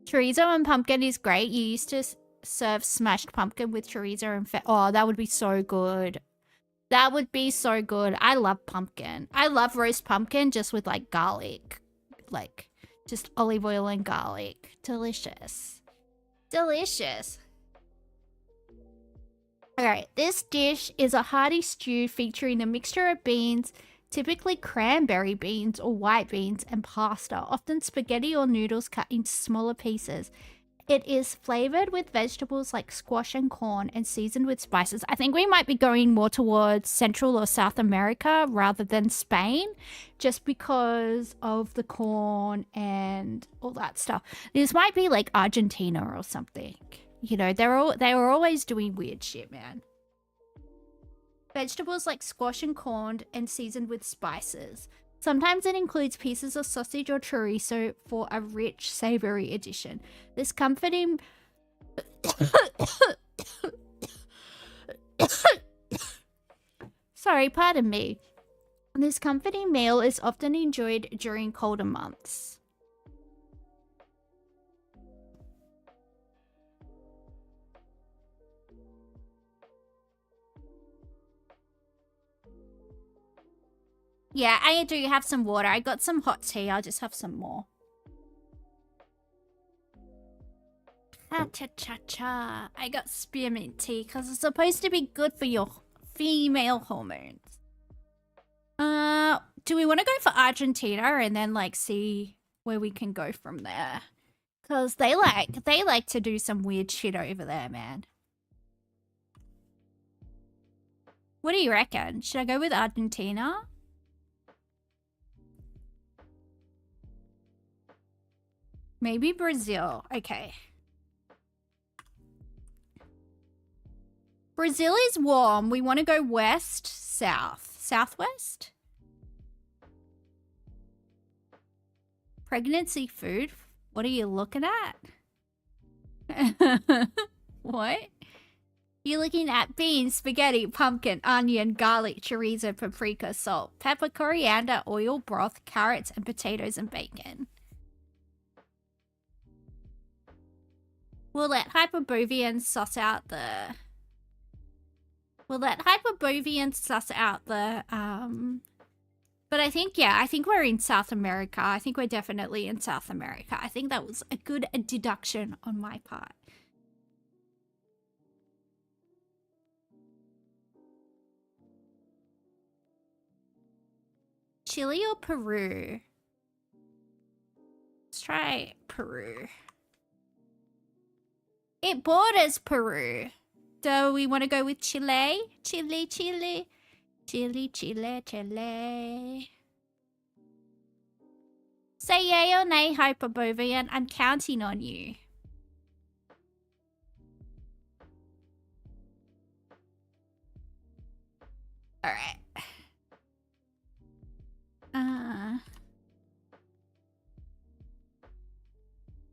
Chorizo and pumpkin is great. You used to serve smashed pumpkin with chorizo and oh, that would be so good. That would be so good. I love pumpkin. I love roast pumpkin just with like garlic. Like just olive oil and garlic. Delicious. Delicious. Alright, this dish is a hearty stew featuring a mixture of beans, typically cranberry beans or white beans, and pasta, often spaghetti or noodles cut into smaller pieces. It is flavored with vegetables like squash and corn and seasoned with spices. I think we might be going more towards Central or South America rather than Spain, just because of the corn and all that stuff. This might be like Argentina or something. You know, they were always doing weird shit, man. Vegetables like squash and corn and seasoned with spices. Sometimes it includes pieces of sausage or chorizo for a rich, savory addition. This comforting... Sorry, pardon me. This comforting meal is often enjoyed during colder months. Yeah, I do have some water. I got some hot tea. I'll just have some more. Cha-cha-cha-cha. I got spearmint tea because it's supposed to be good for your female hormones. Do we want to go for Argentina and then like see where we can go from there? Because they like to do some weird shit over there, man. What do you reckon? Should I go with Argentina? Maybe Brazil. Okay. Brazil is warm. We want to go west, south. Southwest? Pregnancy food? What are you looking at? What? You're looking at beans, spaghetti, pumpkin, onion, garlic, chorizo, paprika, salt, pepper, coriander, oil, broth, carrots, and potatoes and bacon. We'll let Hyperborean suss out the... But I think, yeah, I think we're in South America. I think we're definitely in South America. I think that was a good deduction on my part. Chile or Peru? Let's try Peru. It borders Peru. Do we want to go with Chile? Chile. Say yay or nay, Hyperborean. I'm counting on you. Alright.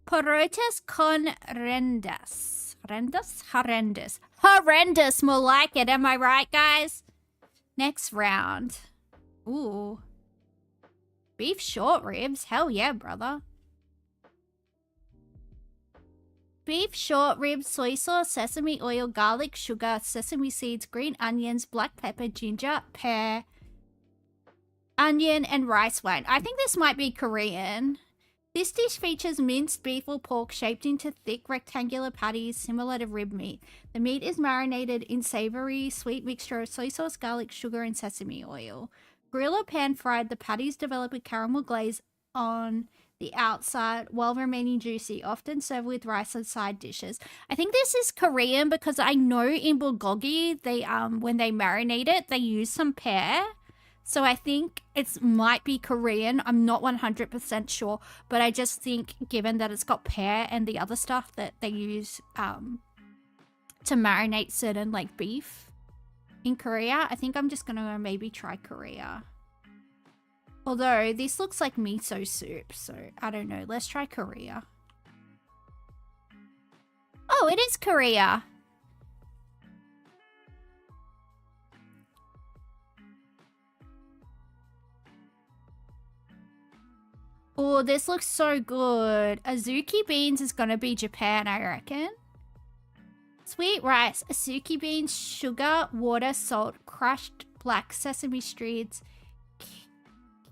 Porotas con rendas. Rendas? Horrendous. Horrendous, more like it. Am I right, guys? Next round. Ooh. Beef short ribs? Hell yeah, brother. Beef short ribs, soy sauce, sesame oil, garlic, sugar, sesame seeds, green onions, black pepper, ginger, pear, onion, and rice wine. I think this might be Korean. This dish features minced beef or pork shaped into thick rectangular patties similar to rib meat. The meat is marinated in savory, sweet mixture of soy sauce, garlic, sugar, and sesame oil. Grill or pan fried, the patties develop a caramel glaze on the outside while remaining juicy, often served with rice and side dishes. I think this is Korean because I know in bulgogi, they when they marinate it, they use some pear. So I think it might be Korean. I'm not 100% sure, but I just think given that it's got pear and the other stuff that they use to marinate certain like beef in Korea, I think I'm just gonna maybe try Korea. Although this looks like miso soup, so I don't know. Let's try Korea. Oh, it is Korea. Oh, this looks so good. Azuki beans is gonna be Japan, I reckon. Sweet rice, azuki beans, sugar, water, salt, crushed black sesame seeds,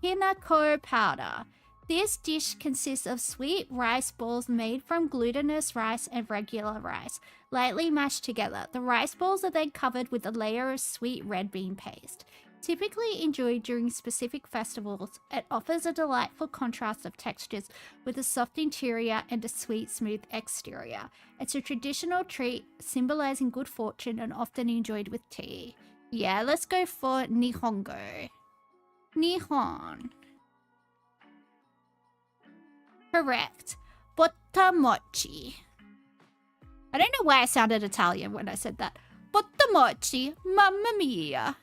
kinako powder. This dish consists of sweet rice balls made from glutinous rice and regular rice, lightly mashed together. The rice balls are then covered with a layer of sweet red bean paste. Typically enjoyed during specific festivals, it offers a delightful contrast of textures with a soft interior and a sweet, smooth exterior. It's a traditional treat symbolizing good fortune and often enjoyed with tea. Yeah, let's go for Nihongo. Nihon. Correct. Bottamochi. I don't know why I sounded Italian when I said that. Bottamochi, mamma mia.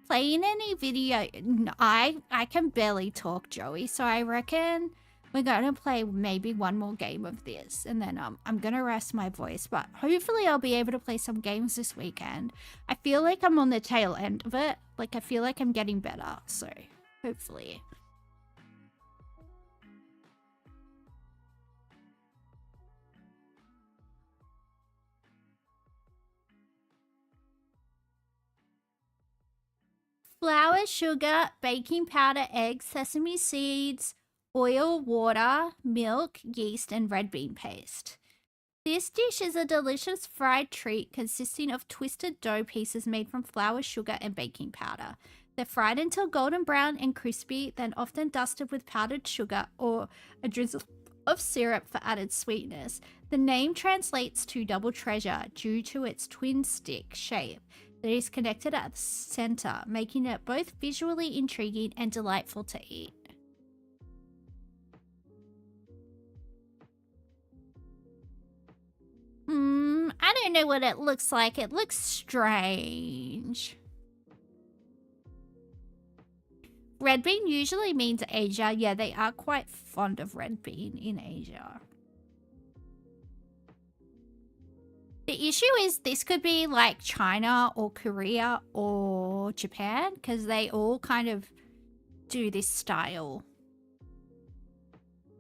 Playing any video... No, I can barely talk, Joey, so I reckon we're going to play maybe one more game of this, and then I'm going to rest my voice, but hopefully I'll be able to play some games this weekend. I feel like I'm on the tail end of it. Like, I feel like I'm getting better, so hopefully... Flour, sugar, baking powder, eggs, sesame seeds, oil, water, milk, yeast, and red bean paste. This dish is a delicious fried treat consisting of twisted dough pieces made from flour, sugar, and baking powder. They're fried until golden brown and crispy, then often dusted with powdered sugar or a drizzle of syrup for added sweetness. The name translates to double treasure due to its twin stick shape that is connected at the center, making it both visually intriguing and delightful to eat. I don't know what it looks like. It looks strange. Red bean usually means Asia. Yeah, they are quite fond of red bean in Asia. The issue is this could be like China or Korea or Japan, because they all kind of do this style.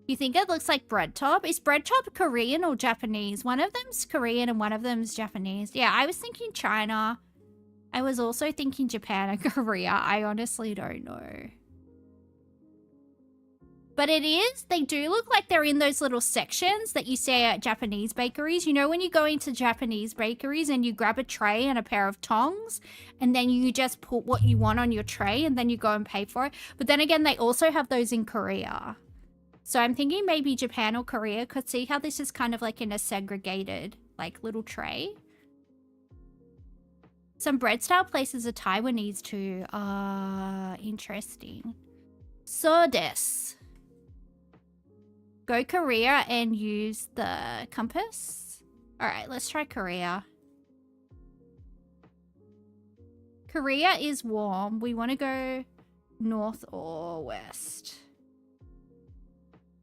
You think it looks like bread top? Is bread top Korean or Japanese? One of them's Korean and one of them's Japanese. Yeah, I was thinking China. I was also thinking Japan and Korea. I honestly don't know. But it is, they do look like they're in those little sections that you see at Japanese bakeries. You know when you go into Japanese bakeries and you grab a tray and a pair of tongs and then you just put what you want on your tray and then you go and pay for it. But then again, they also have those in Korea. So I'm thinking maybe Japan or Korea, could see how this is kind of like in a segregated like little tray. Some bread style places are Taiwanese too. Interesting. So des. Go Korea and use the compass. Alright, let's try Korea. Korea is warm. We want to go north or west.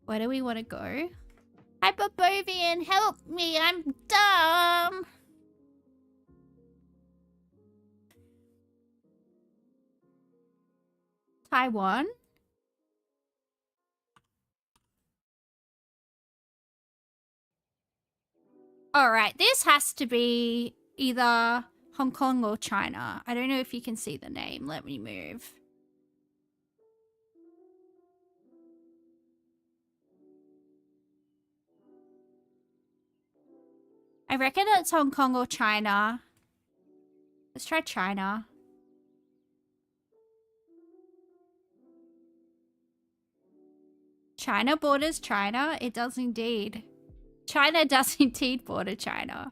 Where do we want to go? Hyperbovian, help me, I'm dumb. Taiwan. Alright, this has to be either Hong Kong or China. I don't know if you can see the name. Let me move. I reckon it's Hong Kong or China. Let's try China. China borders China? It does indeed. China does indeed border China.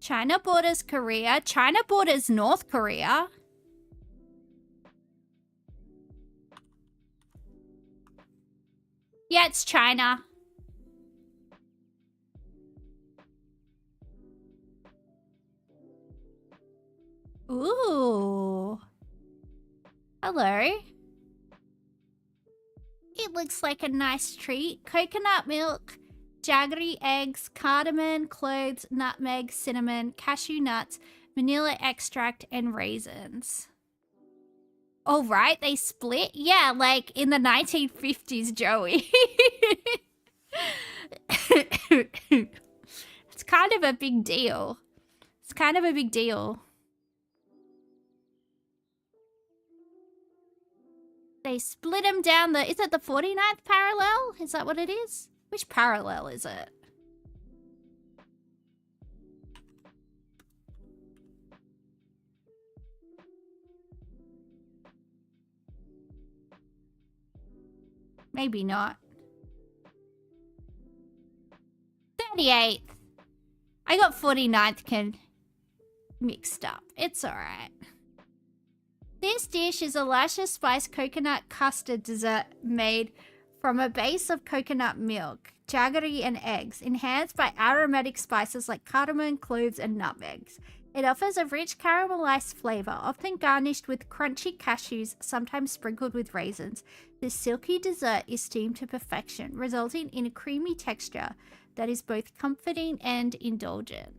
China borders Korea. China borders North Korea. Yeah, it's China. Ooh. Hello. It looks like a nice treat. Coconut milk, jaggery eggs, cardamom, cloves, nutmeg, cinnamon, cashew nuts, vanilla extract, and raisins. Oh, right, they split? Yeah, like in the 1950s, Joey. It's kind of a big deal. It's kind of a big deal. They split them down the... Is it the 49th parallel? Is that what it is? Which parallel is it? Maybe not. 38th. I got 49th mixed up. It's alright. This dish is a luscious spiced coconut custard dessert made from a base of coconut milk, jaggery, and eggs, enhanced by aromatic spices like cardamom, cloves, and nutmegs. It offers a rich caramelized flavor, often garnished with crunchy cashews, sometimes sprinkled with raisins. This silky dessert is steamed to perfection, resulting in a creamy texture that is both comforting and indulgent.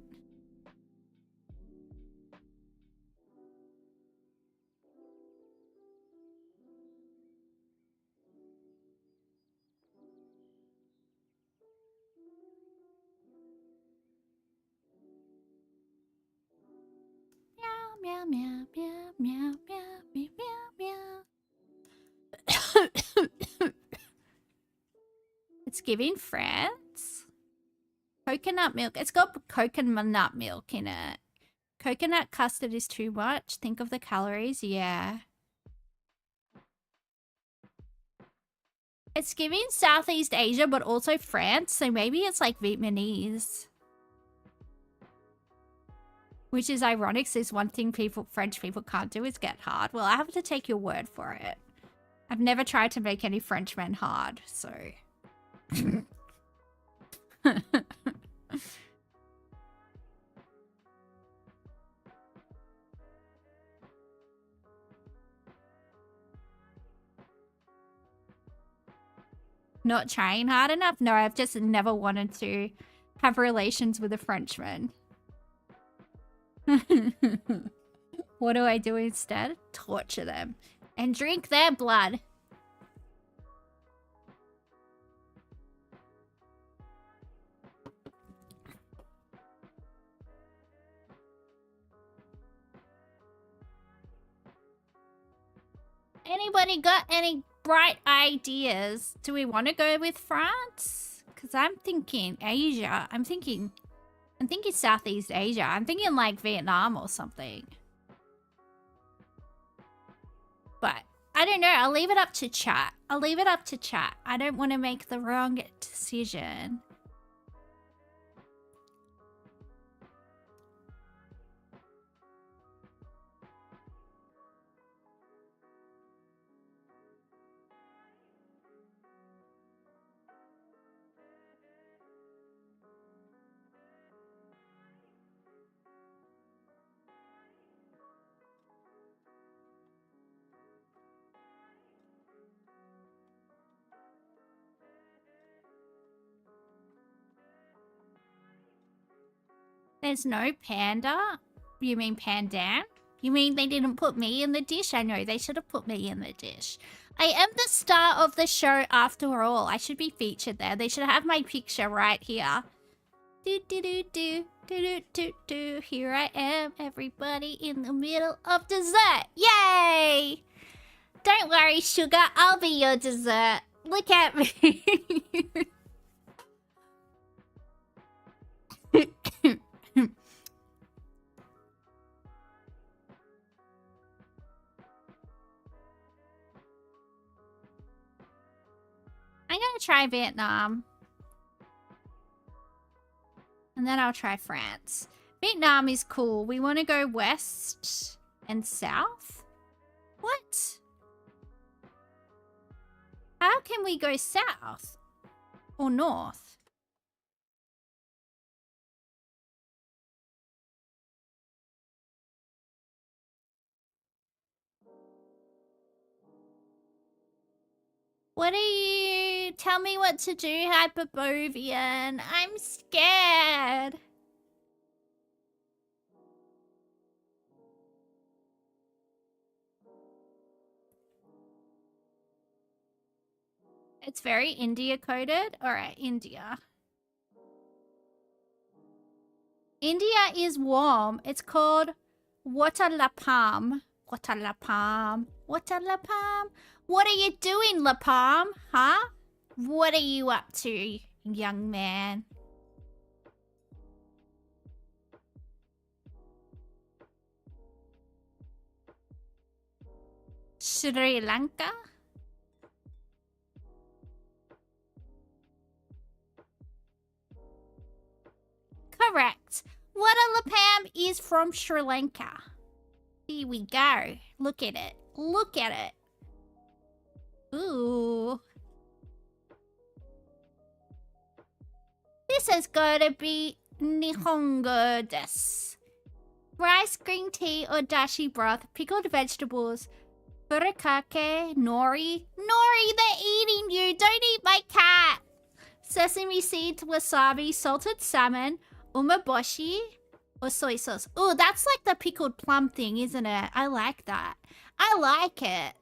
Meow, meow, meow, meow, meow, meow, meow, meow. It's giving France. Coconut milk. It's got coconut milk in it. Coconut custard is too much. Think of the calories. Yeah. It's giving Southeast Asia, but also France. So maybe it's like Vietnamese. Which is ironic, since one thing French people can't do is get hard. Well, I have to take your word for it. I've never tried to make any Frenchmen hard, so... Not trying hard enough? No, I've just never wanted to have relations with a Frenchman. What do I do instead? Torture them. And drink their blood. Anybody got any bright ideas? Do we want to go with France? Because I'm thinking Asia. I'm thinking Southeast Asia. I'm thinking like Vietnam or something. But I don't know. I'll leave it up to chat. I don't want to make the wrong decision. There's no panda? You mean pandan? You mean they didn't put me in the dish? I know, they should have put me in the dish. I am the star of the show after all. I should be featured there. They should have my picture right here. Do do do do do do do do. Here I am, everybody in the middle of dessert. Yay! Don't worry, sugar. I'll be your dessert. Look at me. I'm gonna try Vietnam. And then I'll try France. Vietnam is cool. We want to go west and south? What? How can we go south? Or north? What are you? Tell me what to do, Hyperbovian. I'm scared. It's very India coded. Alright, India. India is warm. It's called Watalapam. Watalapam. Watalapam. What are you doing, Lapam? Huh? What are you up to, young man? Sri Lanka? Correct. Watalapam is from Sri Lanka. Here we go. Look at it. Look at it. Ooh. This has got to be Nihongo desu. Rice, green tea, or dashi broth, pickled vegetables, burikake, nori. Nori, they're eating you. Don't eat my cat. Sesame seeds, wasabi, salted salmon, umeboshi, or soy sauce. Oh, that's like the pickled plum thing, isn't it? I like that. I like it.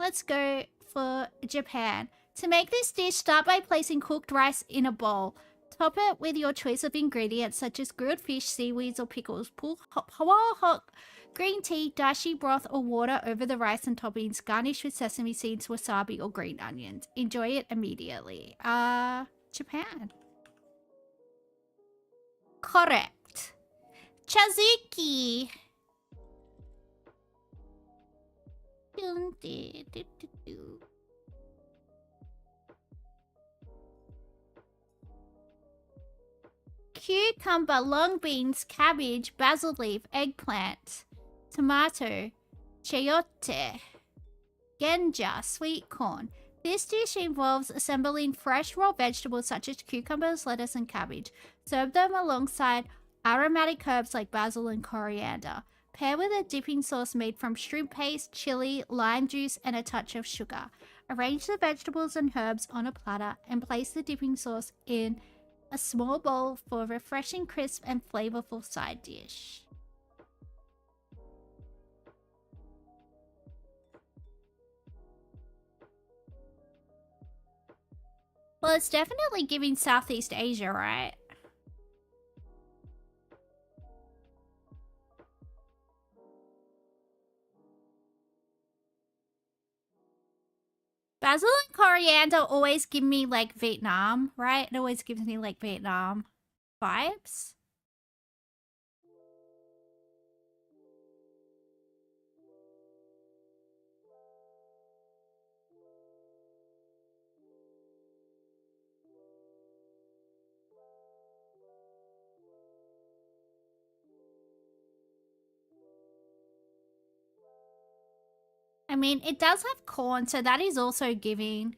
Let's go for Japan. To make this dish, start by placing cooked rice in a bowl. Top it with your choice of ingredients such as grilled fish, seaweeds, or pickles. Pour hot green tea, dashi broth, or water over the rice and toppings. Garnish with sesame seeds, wasabi, or green onions. Enjoy it immediately. Japan. Correct. Chazuki. Cucumber, long beans, cabbage, basil leaf, eggplant, tomato, chayote, genja, sweet corn. This dish involves assembling fresh raw vegetables such as cucumbers, lettuce, and cabbage. Serve them alongside aromatic herbs like basil and coriander. Pair with a dipping sauce made from shrimp paste, chili, lime juice, and a touch of sugar. Arrange the vegetables and herbs on a platter and place the dipping sauce in a small bowl for a refreshing, crisp, and flavorful side dish. Well, it's definitely giving Southeast Asia, right? Basil and coriander always give me like Vietnam, right? It always gives me like Vietnam vibes. I mean, it does have corn, so that is also giving.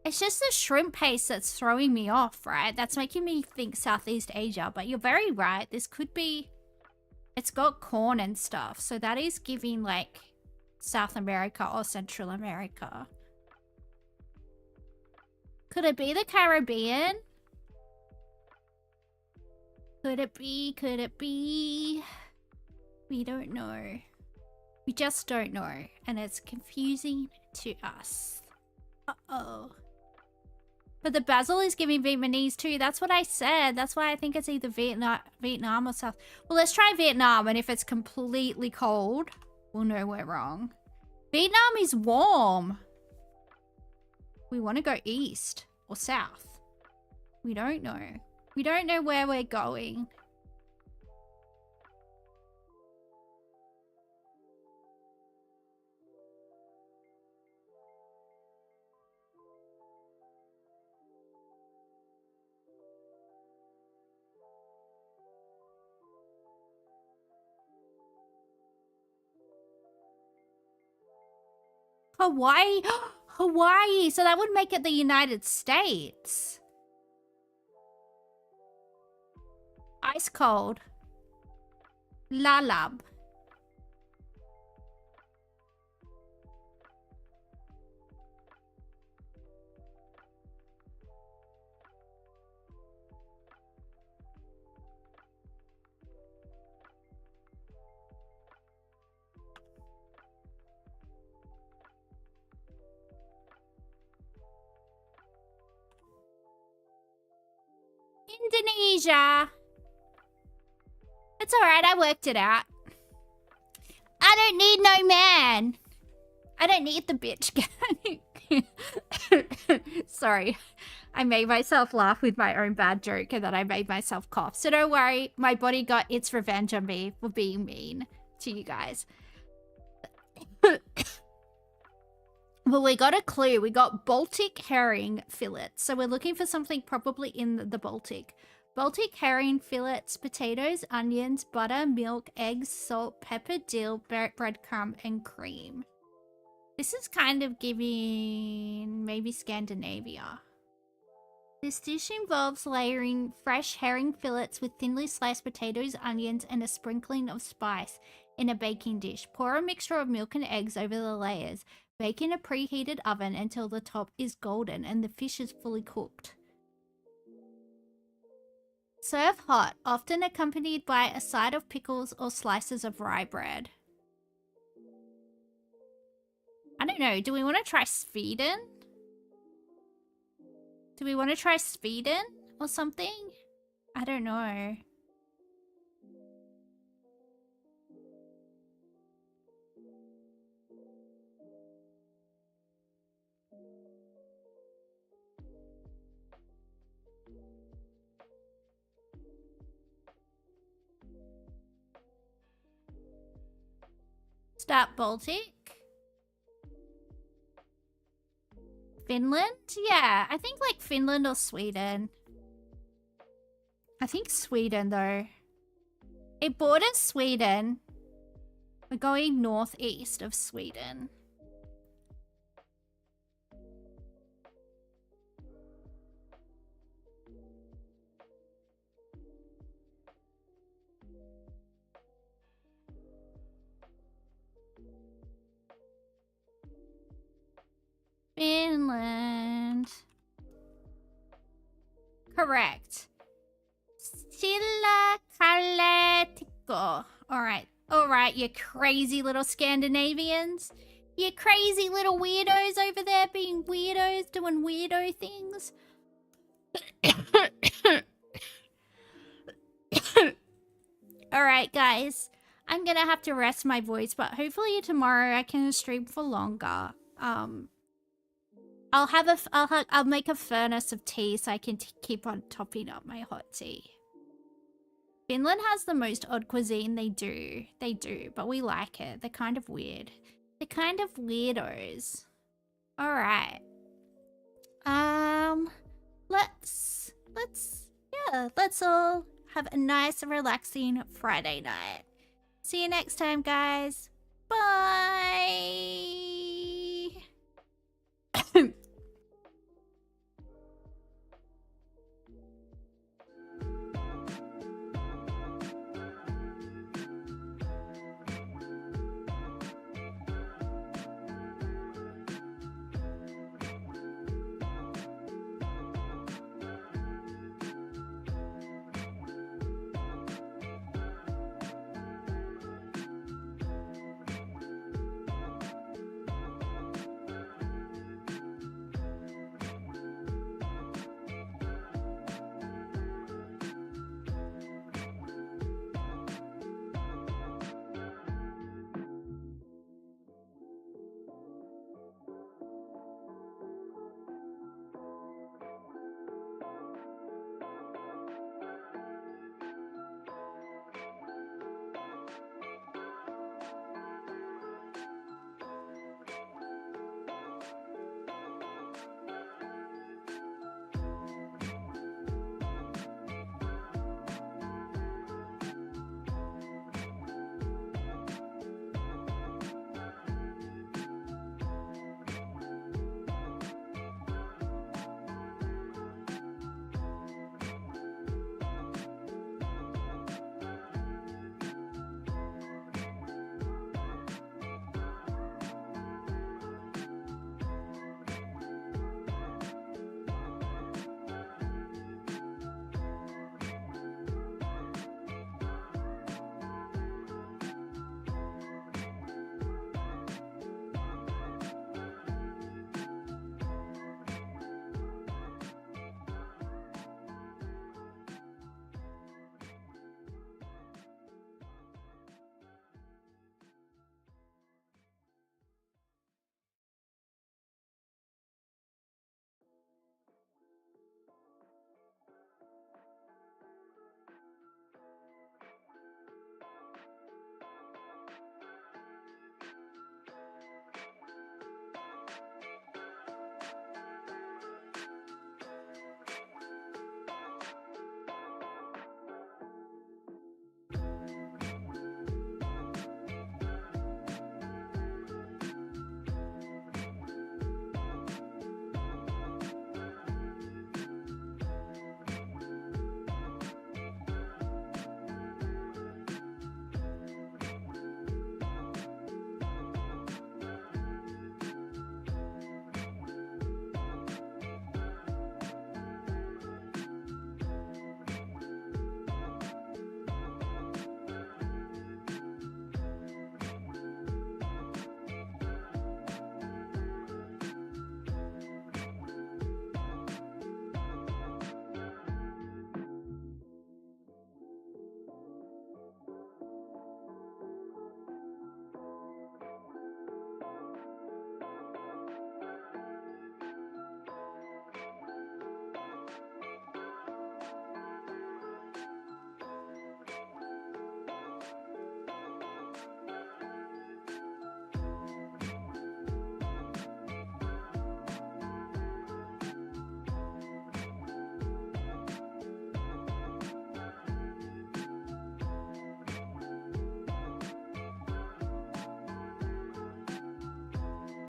It's just the shrimp paste that's throwing me off, right? That's making me think Southeast Asia, but you're very right. This could be... It's got corn and stuff, so that is giving, like, South America or Central America. Could it be the Caribbean? Could it be? Could it be? We don't know. We just don't know. And it's confusing to us. Uh-oh. But the basil is giving Vietnamese too. That's what I said. That's why I think it's either Vietnam or South. Well, let's try Vietnam. And if it's completely cold, we'll know we're wrong. Vietnam is warm. We want to go east or south. We don't know. We don't know where we're going. Hawaii. Hawaii. So that would make it the United States. Ice cold. Lalab. Indonesia. It's alright, I worked it out. I don't need no man. I don't need the bitch. Sorry. I made myself laugh with my own bad joke and then I made myself cough. So don't worry, my body got its revenge on me for being mean to you guys. Well, we got a clue. We got Baltic herring fillets. So we're looking for something probably in the Baltic. Baltic herring fillets, potatoes, onions, butter, milk, eggs, salt, pepper, dill, breadcrumb, and cream. This is kind of giving maybe Scandinavia. This dish involves layering fresh herring fillets with thinly sliced potatoes, onions, and a sprinkling of spice in a baking dish. Pour a mixture of milk and eggs over the layers. Bake in a preheated oven until the top is golden and the fish is fully cooked. Serve hot, often accompanied by a side of pickles or slices of rye bread. I don't know. Do we want to try Sweden? Do we want to try Sweden or something? I don't know. Start Baltic. Finland? Yeah, I think like Finland or Sweden. I think Sweden though. It borders Sweden. We're going northeast of Sweden. Finland. Correct. Silla Kaletico. Alright, you crazy little Scandinavians. You crazy little weirdos over there being weirdos, doing weirdo things. Alright, guys. I'm gonna have to rest my voice, but hopefully tomorrow I can stream for longer. I'll make a furnace of tea so I can keep on topping up my hot tea. Finland has the most odd cuisine. They do, but we like it. They're kind of weird. They're kind of weirdos. All right. Let's all have a nice, relaxing Friday night. See you next time, guys. Bye.